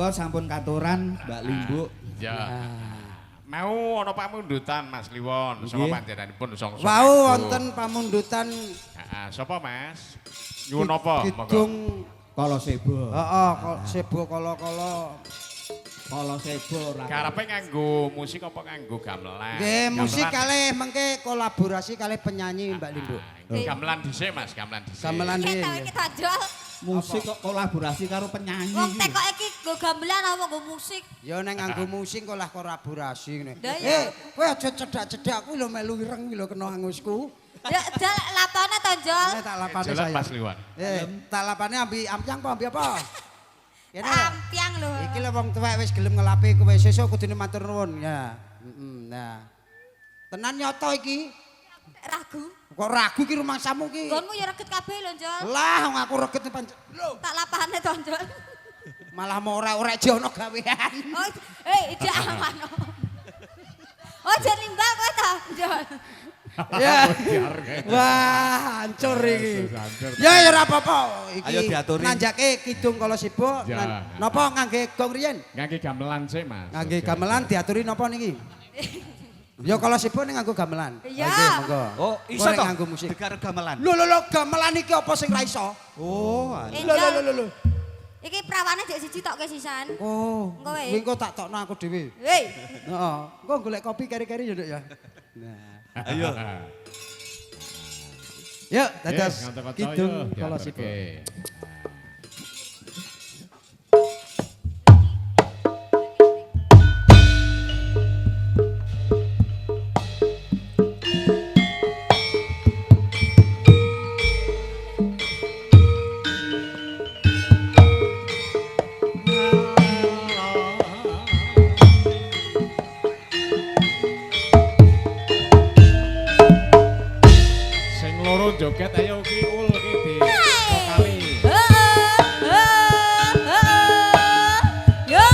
monggo sampun katuran Mbak Limbuk. Ya. Mau ana pamundutan Mas Kliwon saka panjenenganipun songso. Wau wonten pamundutan Heeh, sapa Mas? Nyuwun apa? Kidung Kala Sebo. heeh sebo kala-kala. Kala Sebo ora. Karepe nganggo musik apa nganggo gamelan? Nggih, musik kalih mengke kolaborasi kalih penyanyi Mbak Limbuk. Gamelan dhisik Mas, gamelan dhisik. Gamelan Iki nggih. tau iki tonjol. Musik kok kolaborasi karo penyanyi. Wong tekok iki nggo gamelan apa nggo musik? Ya nek nganggo musik kok lah kolaborasi ngene. Lah iya. Kowe aja cedak-cedak kuwi lho melu ireng kuwi lho kena angusku. Ya jal lapane tonjol. Nek tak lapane Jelas saya. Mas Kliwon. Tak lapane ambi ampiang apa ambi apa? Kene. Ampiang lho. Iki lho wong tuwek wis gelem ngelapi kowe sesuk kudune matur nuwun ya. Nah. Tenan nyoto iki. Ragu. Kok ragu ki rumangsamu ki? Nggonmu ya reget kabeh lho, Jol. Lah wong aku reget lho. Tak lapane tonjol. Malah mau ora aja ono gawean. Oh, ija aman. Oh, jan limbah kowe ta, Jol. Ya. Wah, hancur iki. Ya ora apa-apa. Iki Ayo diaturi. nanjake kidung kala sibuk. Ya. Napa ngangge gong riyen? Ngangge gamelan sik Mas. Ngangge gamelan diaturi napa niki? Ya kala sibuk ning nganggo gamelan. Iya. Nggih, monggo. Oh, iso Boleh to nganggo musik. Dekar gamelan. Lho gamelan iki apa sing ra iso? Oh, Jol. Iki prawane jek siji tok ke sisan. Oh. Engko wae. Kuwi engko tak tokno aku dhewe. Hei. Heeh. Engko golek kopi keri-keri ya, Nduk ya. Nah. ayo. Yuk, dados ngantuk-ngantuk, kidung yuk, kala diaturke. sibuk. Sing loro joget ayo ki ul ki di vokali. Yo.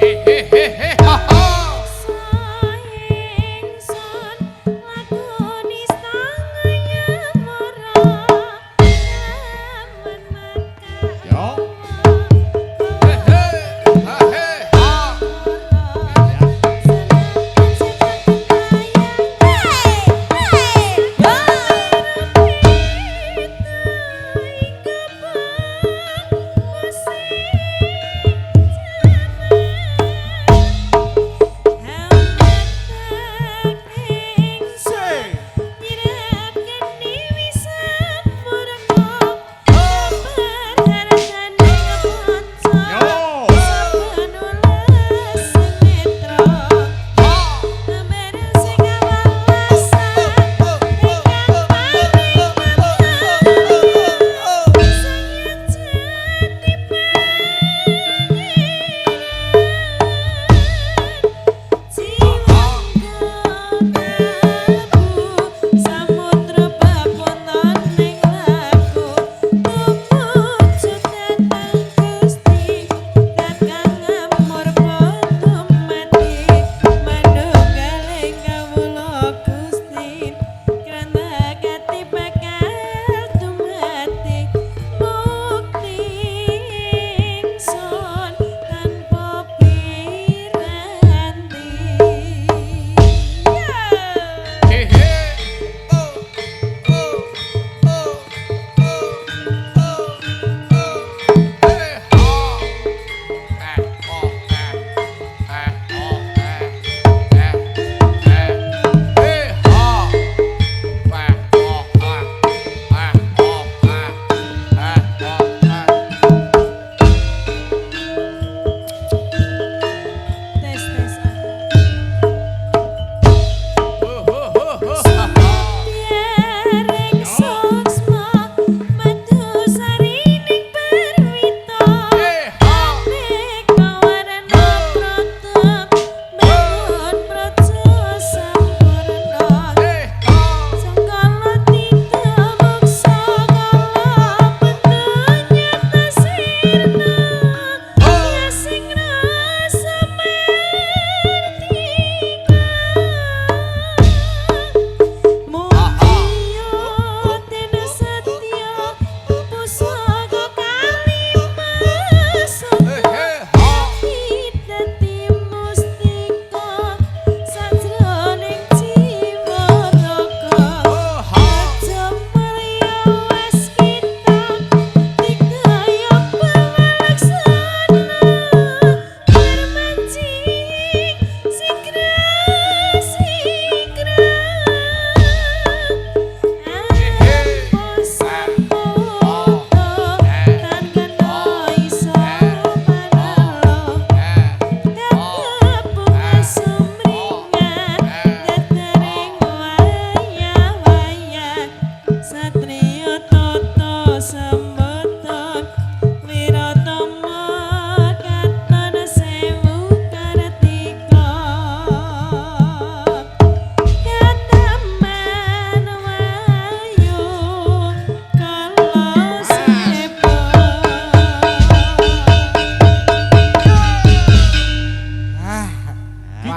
Hehehe ha ha. Yo. Hehe ha he ha.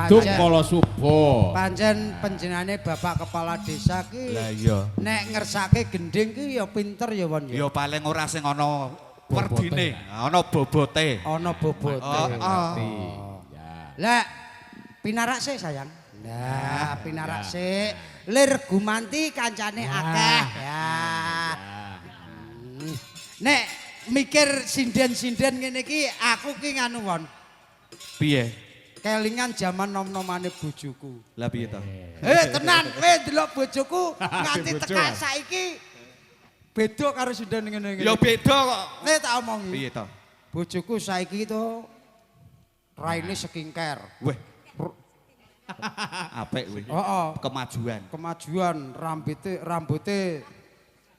Kidung kala subuh. Pancen panjenengane Bapak Kepala Desa ki. Lah iya. Nek ngersake gending ki ya pinter ya Won ya. Ya paling ora sing ana werdine, ana bobote. Ana bobote. Lah pinarak sik sayang. Nah, pinarak sik. Lir gumanti kancane akeh. Ya. Nek mikir sinden-sinden ngene iki aku ki nganu Won. Piye? Kelingan jaman nom-nomane bojoku. Lah piye to? Tenan kowe ndelok bojoku nganti tekan saiki beda karo sinden ngene iki. Ya beda kok. Tak omongi. Piye to? Bojoku saiki to raine skincare. Weh. Apik kuwi. Heeh. Kemajuan. Kemajuan rambute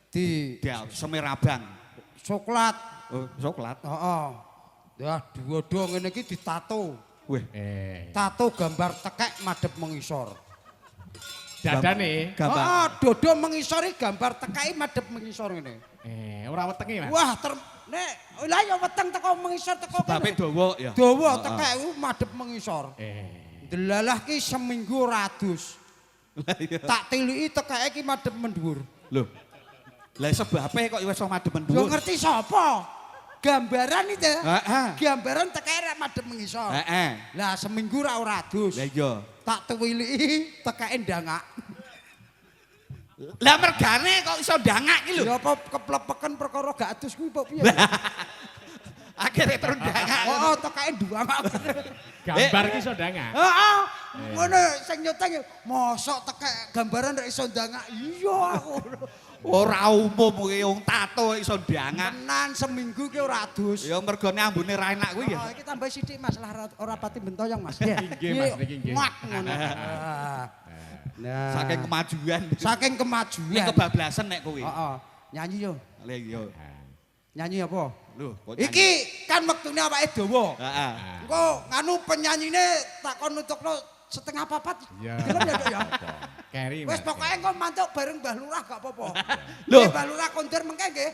di semerabang. coklat. Oh, coklat. Heeh. Ya duwodo ngene iki ditato. Weh. Tato gambar tekek madhep mengisor. Dadane. Gambar. Dodo mengisori gambar tekeki madhep mengisor ngene. Ora wetenge, Mas. Wah, nek lha ya weteng teko mengisor teko Sebabe kene. dawa ya. Dawa tekek madhep mengisor. Delalah ki seminggu radus. Lah iya. Tak tiliki tekeke ki madhep mendhuwur. Lho. Lah sebabe kok wis madhep Yo mendhuwur. ngerti sapa? Gambaran itu. Heeh. Gambaran tekeke rek madhep mengisor. Heeh. Lah seminggu ra radus. Lah iya. Tak tuwiliki tekeke ndangak. Lah mergane kok iso ndangak iki lho. Ya apa keplepeken perkara gak adus kuwi kok piye? Akhire terus ndangak. Oh, tekeke ndangak. Gambar ki iso ndangak. Heeh. Ngono sing nyoteng mosok tekek gambaran rek iso ndangak. Iya aku. Ora umum kuwi wong tato iso ndangak. Tenan seminggu ki ora adus. Ya mergone ambune ra enak kuwi ya. Oh, iki tambah sithik Mas, lah ora pati bentoyong Mas. Nggih, Mas, niki nggih. Mak ngono. Nah, Saking kemajuan. saking Nek kemajuan. kebablasan nek kuwi. Heeh. Nyanyi yo. Lah iya. Nyanyi apa? Lho, kok Iki kan wektune awake dawa. heeh. Engko nganu penyanyine tak kon nutukno setengah papat. Iya. Gelem ya, Dok ya? Keri. Wis Mas. pokoke engko mantuk bareng Mbah Lurah gak apa-apa. Lho. Mbah Lurah kondur mengke nggih.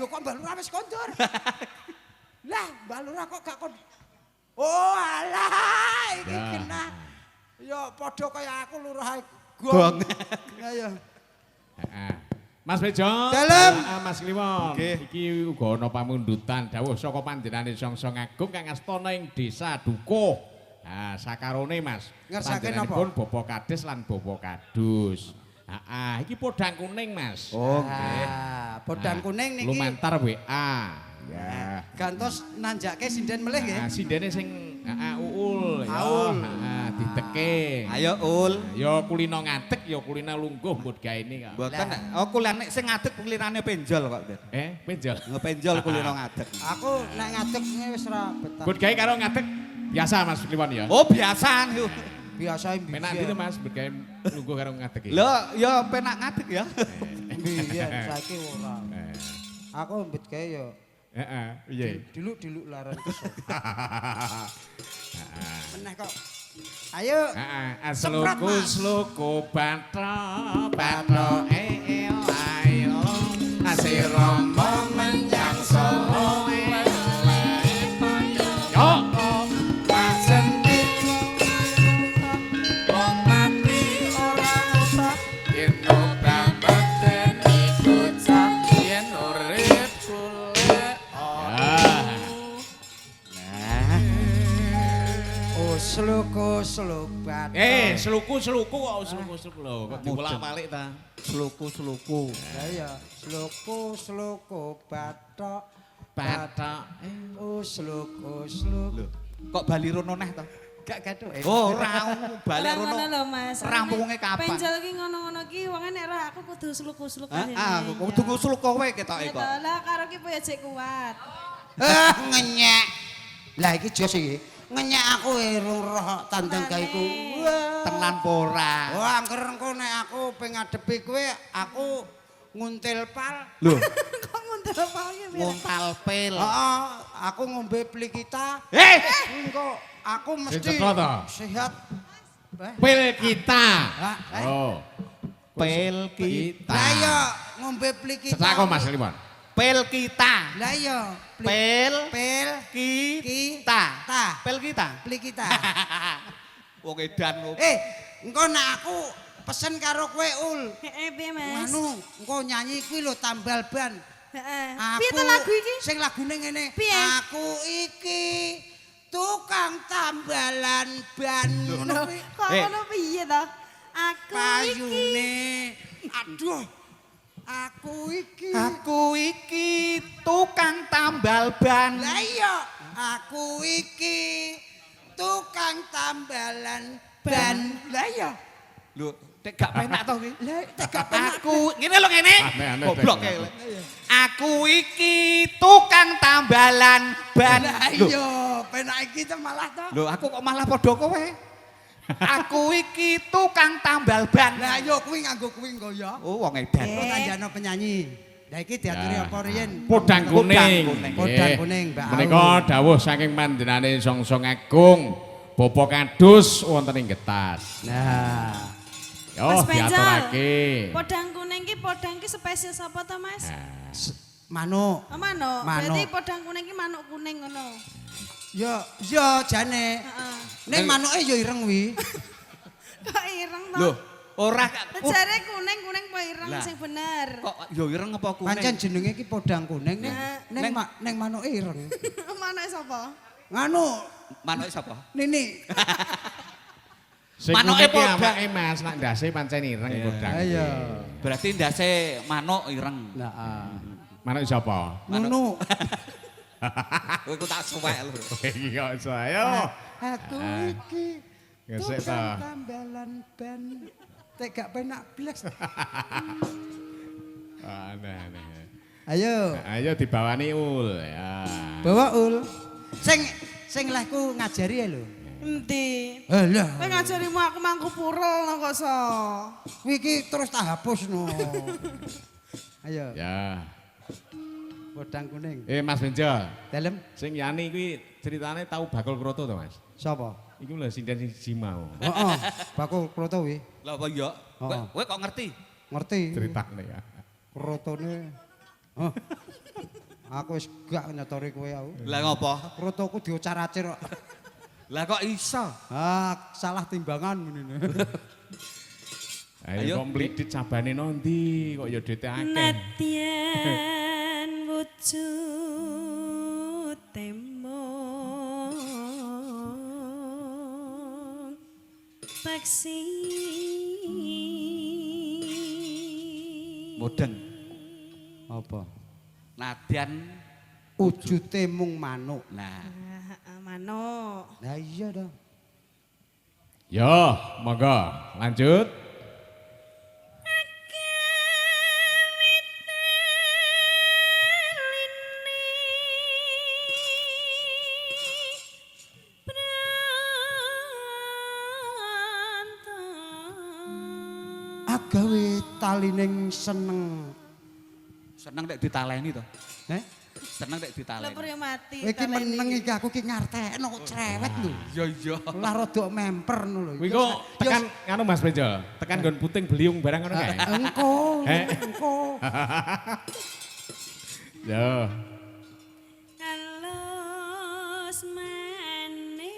Lho kok Mbah Lurah wis kondur? Lah, Mbah Lurah kok gak kondur? Oh, alah, iki Ya. kena. Ya padha kaya aku lurah Gong. Ya ya. Heeh. Mas Bejo. Dalem. Mas Kliwon. Nggih. Iki uga ana pamundutan dawuh saka panjenengane Songso Agung kang astana ing Desa Dukuh. Nah, sakarone Mas. Ngersake napa? Panjenenganipun Bapa Kades lan Bapa Kadus. Iki podang kuning Mas. Oh, nggih. Podang kuning niki Lumantar WA. Ya. gantos nanjake sinden melih nggih. Sidene sing uul ya. Aul. Diteke. Ayo ul. Ya kulino ngadeg ya kulino lungguh mbut gaene kok. Mboten oh kulane sing ngadeg kulirane penjol kok, Den. Penjol. Ngepenjol kulino ngadeg. Aku nek ngadeg wis ora betah. Mbut gawe karo ngadeg biasa Mas Kliwon ya. Oh, biasaan yo. Biasa Penak mbiyen. gitu Mas, mbut gawe lungguh karo ngadeg iki. Lho, ya penak ngadeg ya. Biyen saiki ora. Eh, Aku mbet gawe ya Heeh, piye? diluk-diluk laran kesel. Meneh kok. Ayo. Sluku Mas. sluku batho batho ayo asirama menyang Solo yo pasenti wong mati ora usah yen ora meten iku cah yen urip golek Oh, sluku bat. Sluku kok sluku lho, kok dibolak-balik ta. Sluku. Ya ya, sluku batok. Bathok. Oh, sluku. Lho, kok bali rono neh to? Gak gaduh. Oh, ora balik Ora rono. ngono lho Mas. Rampunge kapan? Penjol ki ngono-ngono ki wonge nek roh aku kudu sluk-sluk Kudu sluk kowe ketoke kok. Lah karo ki poyo jek kuat. Ngenyek. Lah iki jos iki. Ngenyek aku irung roh tandang gaiku. Tenan pora. Wah, angger engko nek aku ping ngadepi kowe, aku nguntil pal. Lho, Kok nguntul apa ki? nguntal pil. Heeh, aku ngombe plikita. Engko aku mesti Cetro to? sehat. Pil kita. Lah, Oh. Pil kita. lah iya ngombe plikita. Cetak kok Mas Kliwon. Pil kita. Lah iya, Pil pil kita. ta. Pil kita. Plikita. Wong edan kok. Engko nek aku pesen karo kowe Ul. Heeh, piye Mas? Anu, engko nyanyi kuwi lho tambal ban. Heeh. Aku Piye to lagu iki? Sing lagune ngene. Piye? Aku iki tukang tambalan ban. Ngono kuwi. Kok ngono piye to? Aku iki Payune. Aduh. Aku iki tukang tambal ban. Lah iya, aku iki tukang tambalan ban. Lah iya. Lho, tek gak penak to iki. Lah tek gak penak. Aku ngene lho ngene. Aneh-aneh, Goblok Tek. kae. Aku iki tukang tambalan ban. Lah Lho, iya, penak iki to malah to. lho aku kok malah padha kowe. Aku iki tukang tambal ban. Lah iya kuwi nganggo kuwi engko ya. Oh, wong edan. Kok kanjano penyanyi. Lah iki diaturi Ya. apa riyen? Podang kuning. Podang Nggih. kuning, Mbak Aul. Menika dawuh saking panjenengane Songsong Agung, Bapa Kadus wonten ing Getas. Nah, Yo Mas Benjol. diaturake. Podang kuning ki spesies sapa to Mas? manuk. Oh, manuk. Manuk. Berarti podang kuning ki manuk kuning ngono. Ya jane. Heeh. Ning manuke ya ireng wi. Kok ireng to? Lho, ora Jare kuning-kuning apa ireng Lah. sing bener. kok yo ireng apa kuning? Pancen jenenge iki podang kuning Nek- ning manuke ireng. Manuke sapa? Nganu Manuk sapa? Nini. Sing Manuke kuning ki podang. awake Mas, nak ndase pancen ireng Iya. podang. Ayo. Berarti ndase manuk ireng. Nah, Manuk sapa? Nunu. Kowe ku tak suwek lho. Iya saya. Aku iki Gesek tukang ta. tambalan ban. Tek gak penak blas. Aneh-aneh. Ayo, Ayo dibawani ul ya. bawa ul. Sing lehku ngajari ya lho. Endi? Alah, Kowe ngajarimu aku mangku purul kok so. kuwi iki terus tak hapusno. Ayo, Ya. podang kuning. Mas Benjol, Dalem sing Yani kuwi ceritane tahu bakul kroto to Mas? sapa? Iku lho sinden sing siji mau. Heeh, bakul kroto wi. Lah apa iya? Oh. Kowe kok ngerti? Ngerti? Ceritane ya. Krotone. Hah. Aku wis gak nyetori kowe aku. Lah ngopo? Krotoku diocar-acir kok. Lah kok iso? Ah, salah timbangan menene. Ayo Ayo, kok mlidit cabane nondi kok ya dite akeh. Nadyan wujud tembok paksi Mudeng. Apa? Nadyan Wujute mung manuk. nah manuk. Lah iya dong. Yo, monggo lanjut. Agawe talining seneng. seneng nek ditaleni to. Heh? Seneng nek ditaleni. Lepur yang mati. Kowe iki meneng iki aku ki ngartekno kok cerewet lho. Iya iya. Lah rada memper ngono lho. Kuwi kok tekan anu Mas Benjol, tekan nggon puting beliung barang ngono kae. Engko, Heh? engko. Yo. Halus manis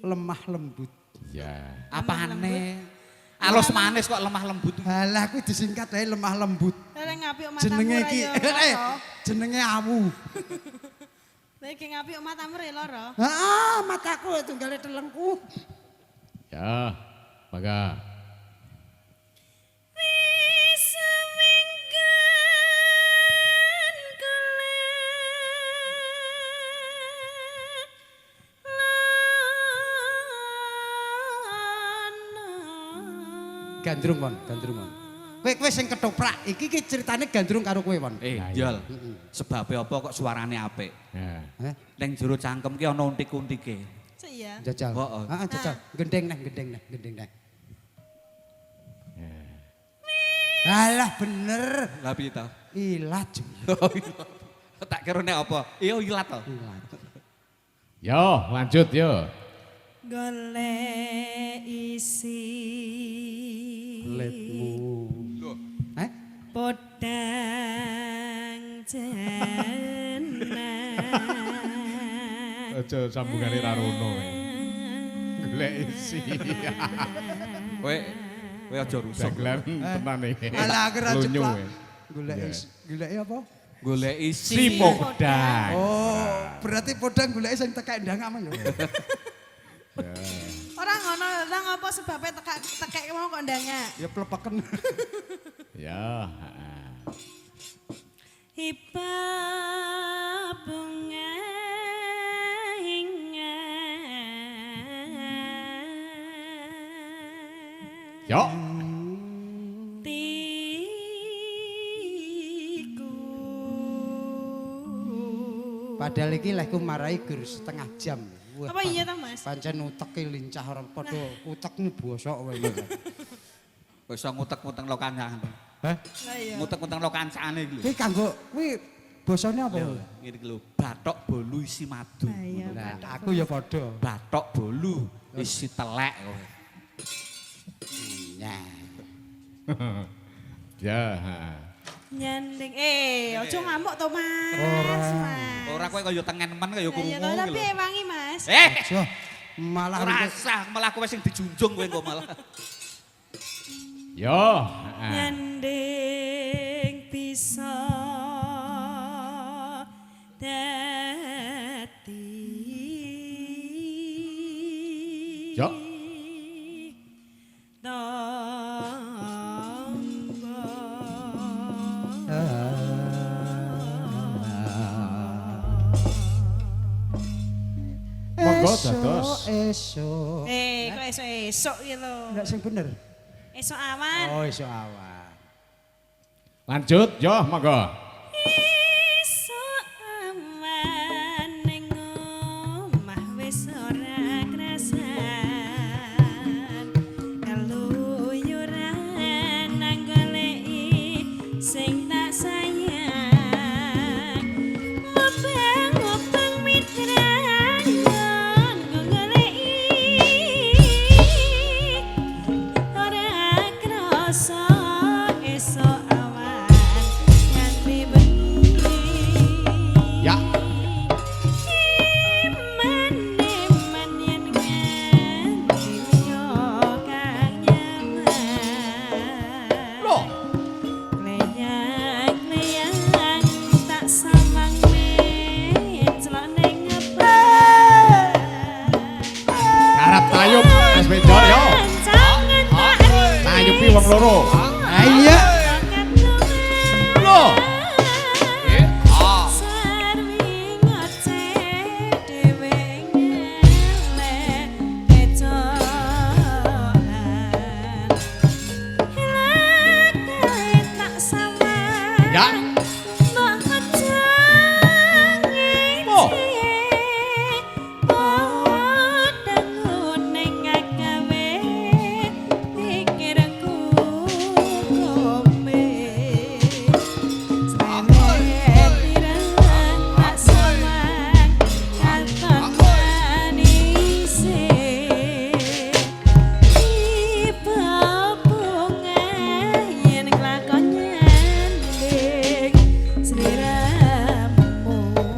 Lemah lembut. Ya. Apane? Alus manis kok lemah lembut. Halah kuwi disingkat ae lemah lembut. Larang ngapik matamu Jenenge ra iki ya lara. jenenge awu. Lagi ngapik matamu ra lara. Heeh, mataku tunggale telengku. Ya. Monggo. Gandrung kon, gandrung kon. Kowe sing ketoprak, iki ki ceritane gandrung karo kowe, Won. Jol. Sebabe apa kok suarane apik? Ya. Heh, Ning jero cangkem ki ana untik-untike. Iya. jajal. Heeh. Heeh, jajal. Gendeng neh, gendeng neh, gendeng neh. Alah bener. Lah piye to? Ilat. Tak kira nek apa? Iya ilat to. Ilat. Yo, lanjut yo. golek isi Letmu. Eh? podang jenang Aja sambungane ra rono. Golek isi. Kowe aja rusak. Dagelan tenan iki. Alah aku ra Lunyu, ceplak. ya. Golek apa? Golek Si isi. podang. Oh, berarti podang golek sing tekek ndang aman ya. orang ngono lah ngapa sebabnya tekek mau kok ndangnya Ya plepeken. Ya, Hiba bunga ingat Yo. Padahal iki lehku marai gur setengah jam. Wah, apa iya ta Mas? pancen uteke lincah ora padha utekmu bosok wae. Wis iso ngutek-ngutek lo kancane. Hah? Lah iya. Ngutek-ngutek lo kancane iki lho. Kuwi kanggo kuwi basane apa? Ngene iki lho, bathok bolu isi madu. Lah iya. Nah, aku ya padha. Bathok bolu isi telek kowe. Nah. Ya. Nyanding ojo ngamuk to Mas. Ora. Mas. Ora kowe kaya tengen men kaya Lah krungu iya iki to, lho. tapi wangi Mas. Jo, malah Rasa malah kowe sing dijunjung kowe kok malah. Yo. Nyanding bisa dadi Yo. Monggo dados. Esok. kok esok iki lho. Enggak sing bener. Esok awan. Oh, esok awan. Lanjut, yo monggo. Esok awan ning omah wis ora krasan. Kaluyuran nang goleki sing tak sayang. Mubeng mitran nggo goleki. Ora krasa esok awan nganti bengi. Ya. Iman-iman yen nganti yo kang nyaman. Loh. Kleyang-kleyang tak samang celok ning ngepas. Karep tayub Mas Benjol yo. Jangan tak Tayubi wong loro. Ah iya. Loh. Sarwi ngoceh dhewe ngelek kecohan. Helakae tak samang. Ya. Mbok jange Oh. dangun ning gawe pikirku kombe.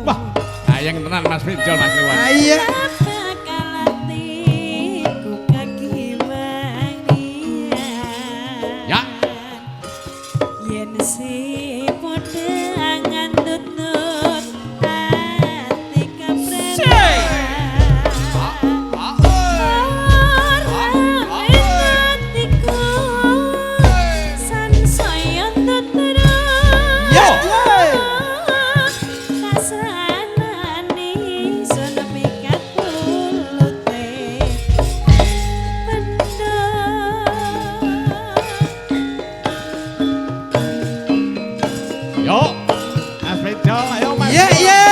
Wah, ayang tenan Mas Benjol Mas Liwan. Ah iya. Ya. Yen si padha ngandut-ndut ati kapretan. Atiku sansaya terus. Ya. Kasanani sono mikat kulute. Yo. Mas Benjol ayo Mas. Iya, iya.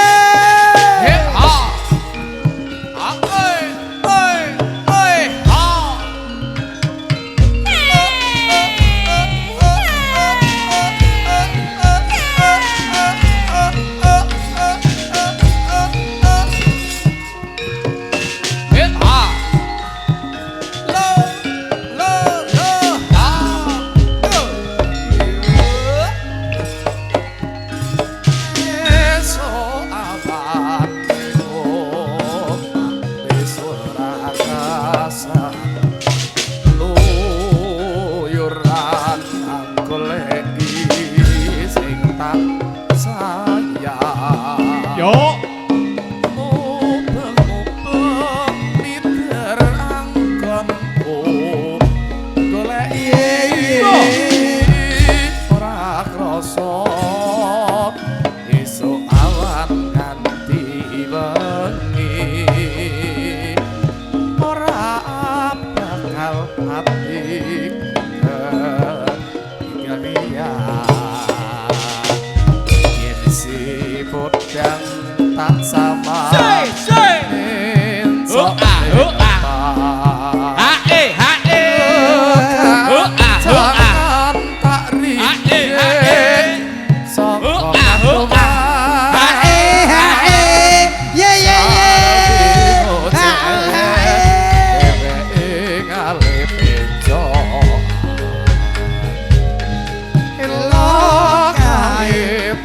bodang tak sama jangan tak ringgit sokong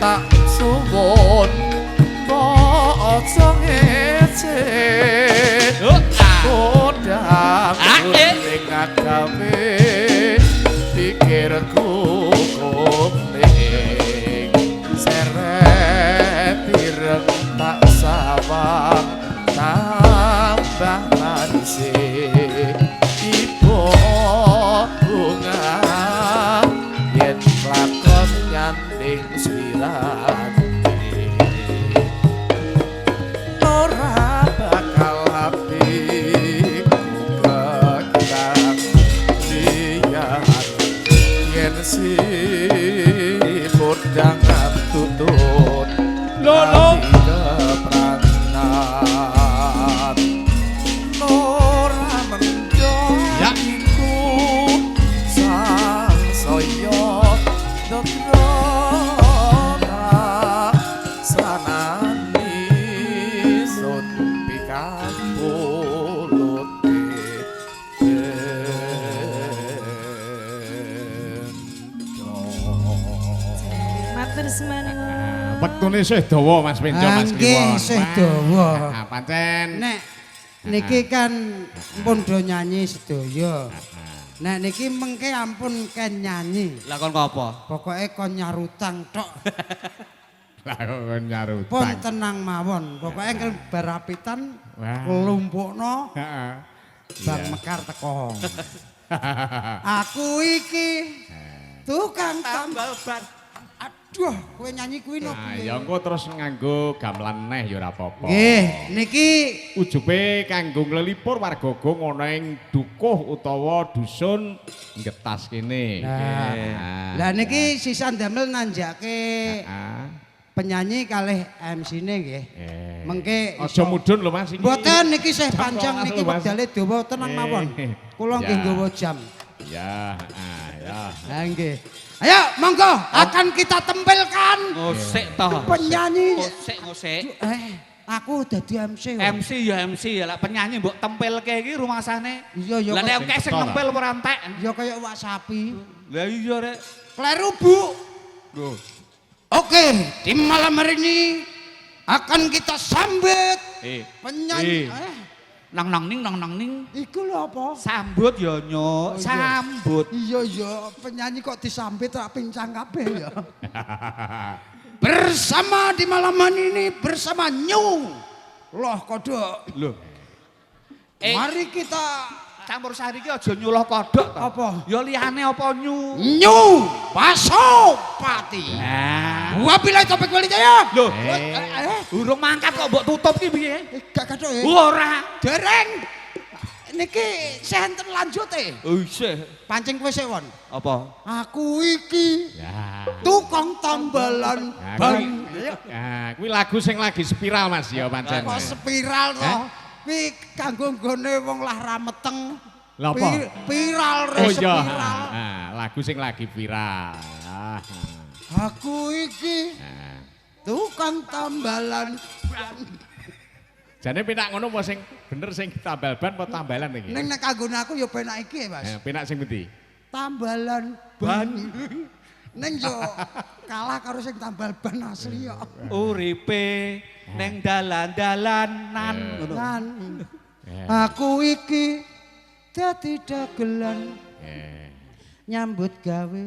tak suwun ojo ngece kodang ning agawe pikirku kuning seret pireng tak sawang tambah manis ibu bunga yen lakon nyanding ora bakal habis kekang liyan yen si bodang tutut lolo kepranan ora menjoiku sang soyo dokro sanani sun pikambuluti Matur semangat. Wektune isih dawa Mas Penjo Mas Nggih, Kliwon. isih dawa. Pancen Nek niki kan pun do nyanyi sedaya. Nek niki mengke ampun ken nyanyi. Lah kon apa? Pokoke kon nyarutang tok. lah kok nyarutang. Pun tenang mawon. Pokoke kel barapitan Wah. klumpukno Heeh. bang mekar teko. Aku iki tukang tambal ban. Aduh, kowe nyanyi kuwi no. Nah, ya engko terus nganggo gamelan neh ya ora apa-apa. Nggih, niki Ujube kanggo nglelipur warga Gong ana ing dukuh utawa dusun Getas kene. Nah, lah niki sisan damel nanjake Heeh. penyanyi kalih MC-ne nggih. Mengke Aja mudhun lho Mas iki. Mboten niki sih Jam panjang 12 niki lho, Mas. wektale dawa tenang mawon. Kula nggih Ya. nggawa jam. Ya, ya. Lah nggih. Ayo monggo akan kita tempelkan Ngosik toh. penyanyi. Ngosik. Aku dadi MC. kok. MC ya lah penyanyi mbok tempelke iki rumasane. Iya ya. Lah nek kok- akeh sing nempel ora entek. Ya kaya wak sapi. Lah iya rek. Kleru Bu. Lho. Oke, di malam hari ini akan kita sambut penyanyi. Nang ning nang ning. Iku lho apa? Sambut ya nyuk, Oh, iya. sambut. Iya, penyanyi kok disambit tak pincang kabeh ya. Bersama di malam hari ini bersama New Loh Kodok. Lho. Mari kita Campur sari iki aja nyuluh kodhok to. Apa? Ya liyane apa nyu. New Pasopati. Nah. Wabillahi taufik wal hidayah. Lho, Eh, urung mangkat kok mbok tutup ki piye? gak kathok ya. Ora. Dereng. Niki senten lanjute. Oh isih. Pancing kowe sik won. Apa? Aku iki Ya. tukang tambalan Nah, ban. Nah, kuwi lagu sing lagi spiral Mas ya pancen. Kok spiral to? Kuwi kanggo nggone wong lah rameteng. Lah apa? Viral Oh iya, spiral. nah, lagu sing lagi viral. Aku iki Nah. tukang tambalan ban. Jane penak ngono apa sing bener sing tambal ban apa tambalan iki? Ning nek kanggone aku ya penak iki, Mas. Penak sing endi? Tambalan ban. Ning yo kalah karo sing tambal ban asli yo. Uripe neng dalan-dalanan ngono. Lan aku iki dadi dagelan nyambut gawe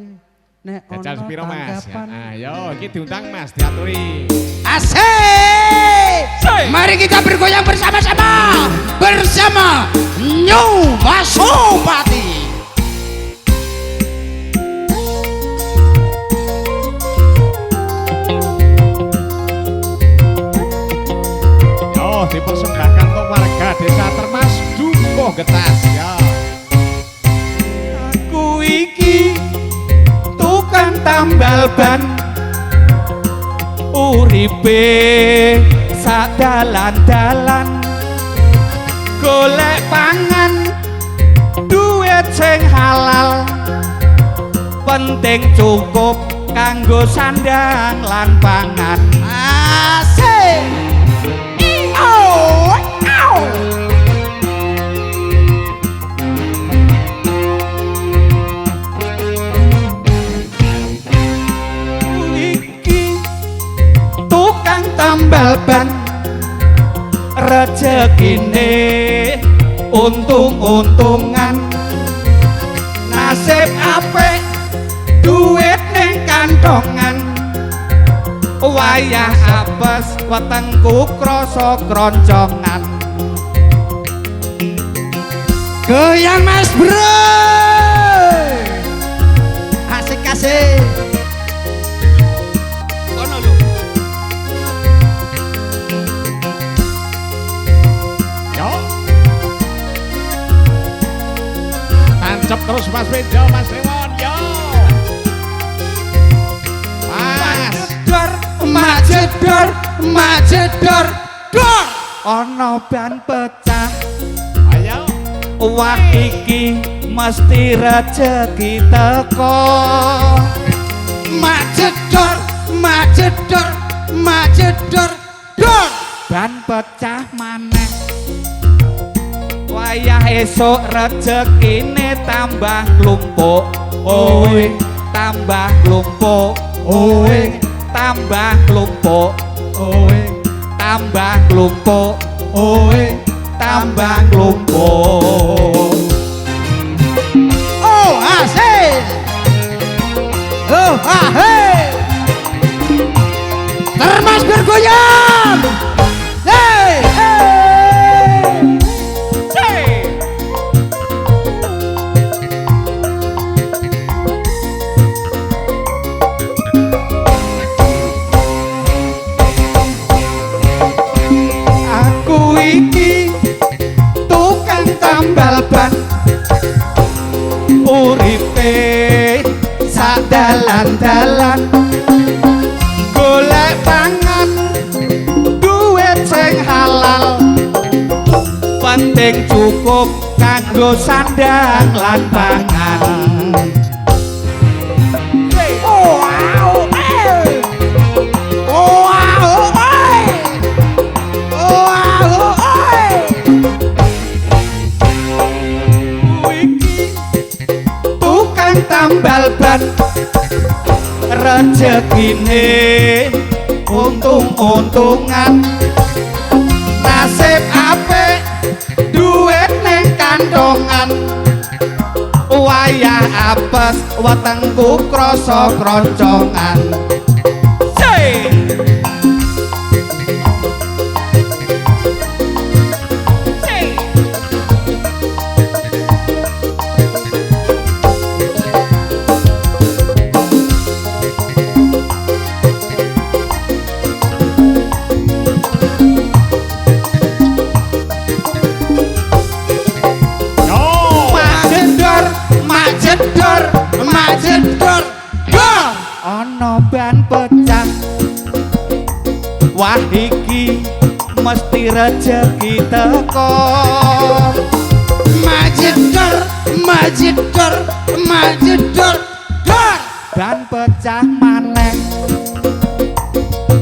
nek ono Jajal sepiro Mas? tanggapan. Ayo iki diundang Mas diaturi. Asik! Mari kita bergoyang bersama-sama bersama New Pasopati. Yo dipersembahkan untuk warga Desa Termas Dukuh Getas ya. Aku iki tukang tambal ban. uripe sak dalan-dalan golek pangan duit sing halal penting cukup kanggo sandang lan pangan Asik. Oh, au. iki tukang tambal ban rezekine untung-untungan nasib apik duit ning kantongan wayah apes wetengku krasa kroncongan Goyang Mas Bro. Asik-asik. kono lho Yo. Tancep terus Mas Bejo, Mas Ewon, yo. Mas. jedor majedor majedor dor ana ban pecah Ayo. wah iki mesti rezeki teko Majedor, majedor, majedor. Dor. ban pecah maneh wayah esuk rezekine tambah klumpuk oe tambah klumpuk oe tambah klumpuk oe tambah klumpuk oe tambah klumpuk Oh, asik. Oh, ahai. Termas bergoyang. Hey, hey. aku iki tukang tambal ban uripe sak dalan-dalan golek pangan duit sing halal penting cukup kanggo sandang lan pangan Oh, wow. Hey. Oh, wow. Hey. Oh, wow. Hey. iki tukang tambal ban rezekine untung-untungan nasib apik duit ning kantongan wayah apes wetengku krasa kroncongan Say! Say! Yo. majedor majedor Majedor. Dor. ana ban pecah wah iki mesti rezeki teko Majedor, majedor, majedor. Dor. ban pecah maneh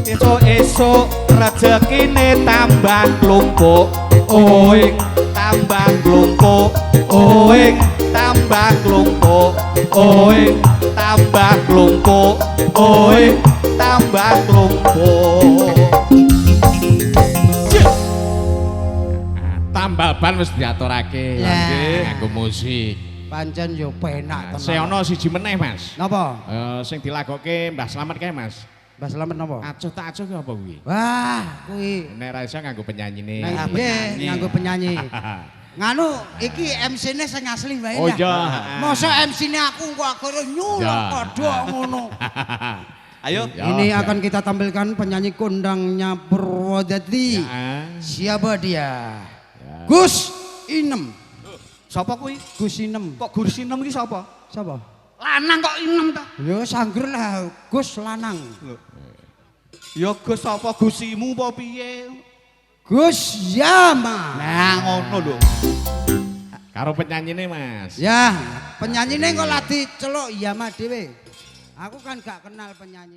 esuk-esuk rezekine tambah klumpuk oing tambah klumpuk oing tambah klumpuk oing tambah klumpuk oing tambah klumpuk Tambal ban wis diaturake. Lah. Nggih, nganggo musik. Pancen yo penak tenan. Seono siji meneh, Mas. Napa? Sing dilagokke Mbah Slamet kae, Mas. Mbah Slamet napa? Acuh tak acuh ki apa kuwi? Wah, kuwi Nek ra iso nganggo penyanyine. nggih nganggo penyanyi. Nganu iki MC-ne sing asli wae. Oh dah. iya. Masa MC-ne aku kok akhirnya nyuluk Ya. kodok ngono. ayo Ya, Ini ya. akan kita tampilkan penyanyi kondangnya Purwodadi. Ya. Siapa dia? Gus Inem. sapa kuwi Gus Inem. kok kursi 6 iki sapa Siapa? lanang kok inem ta Yo sangger lah, Gus lanang. Ya Gus apa gusimu apa piye? Gus Yama. Nah ngono lho. Karo penyanyine Mas. Ya, penyanyine kok lagi celuk Yama dhewe. Aku kan gak kenal penyanyi.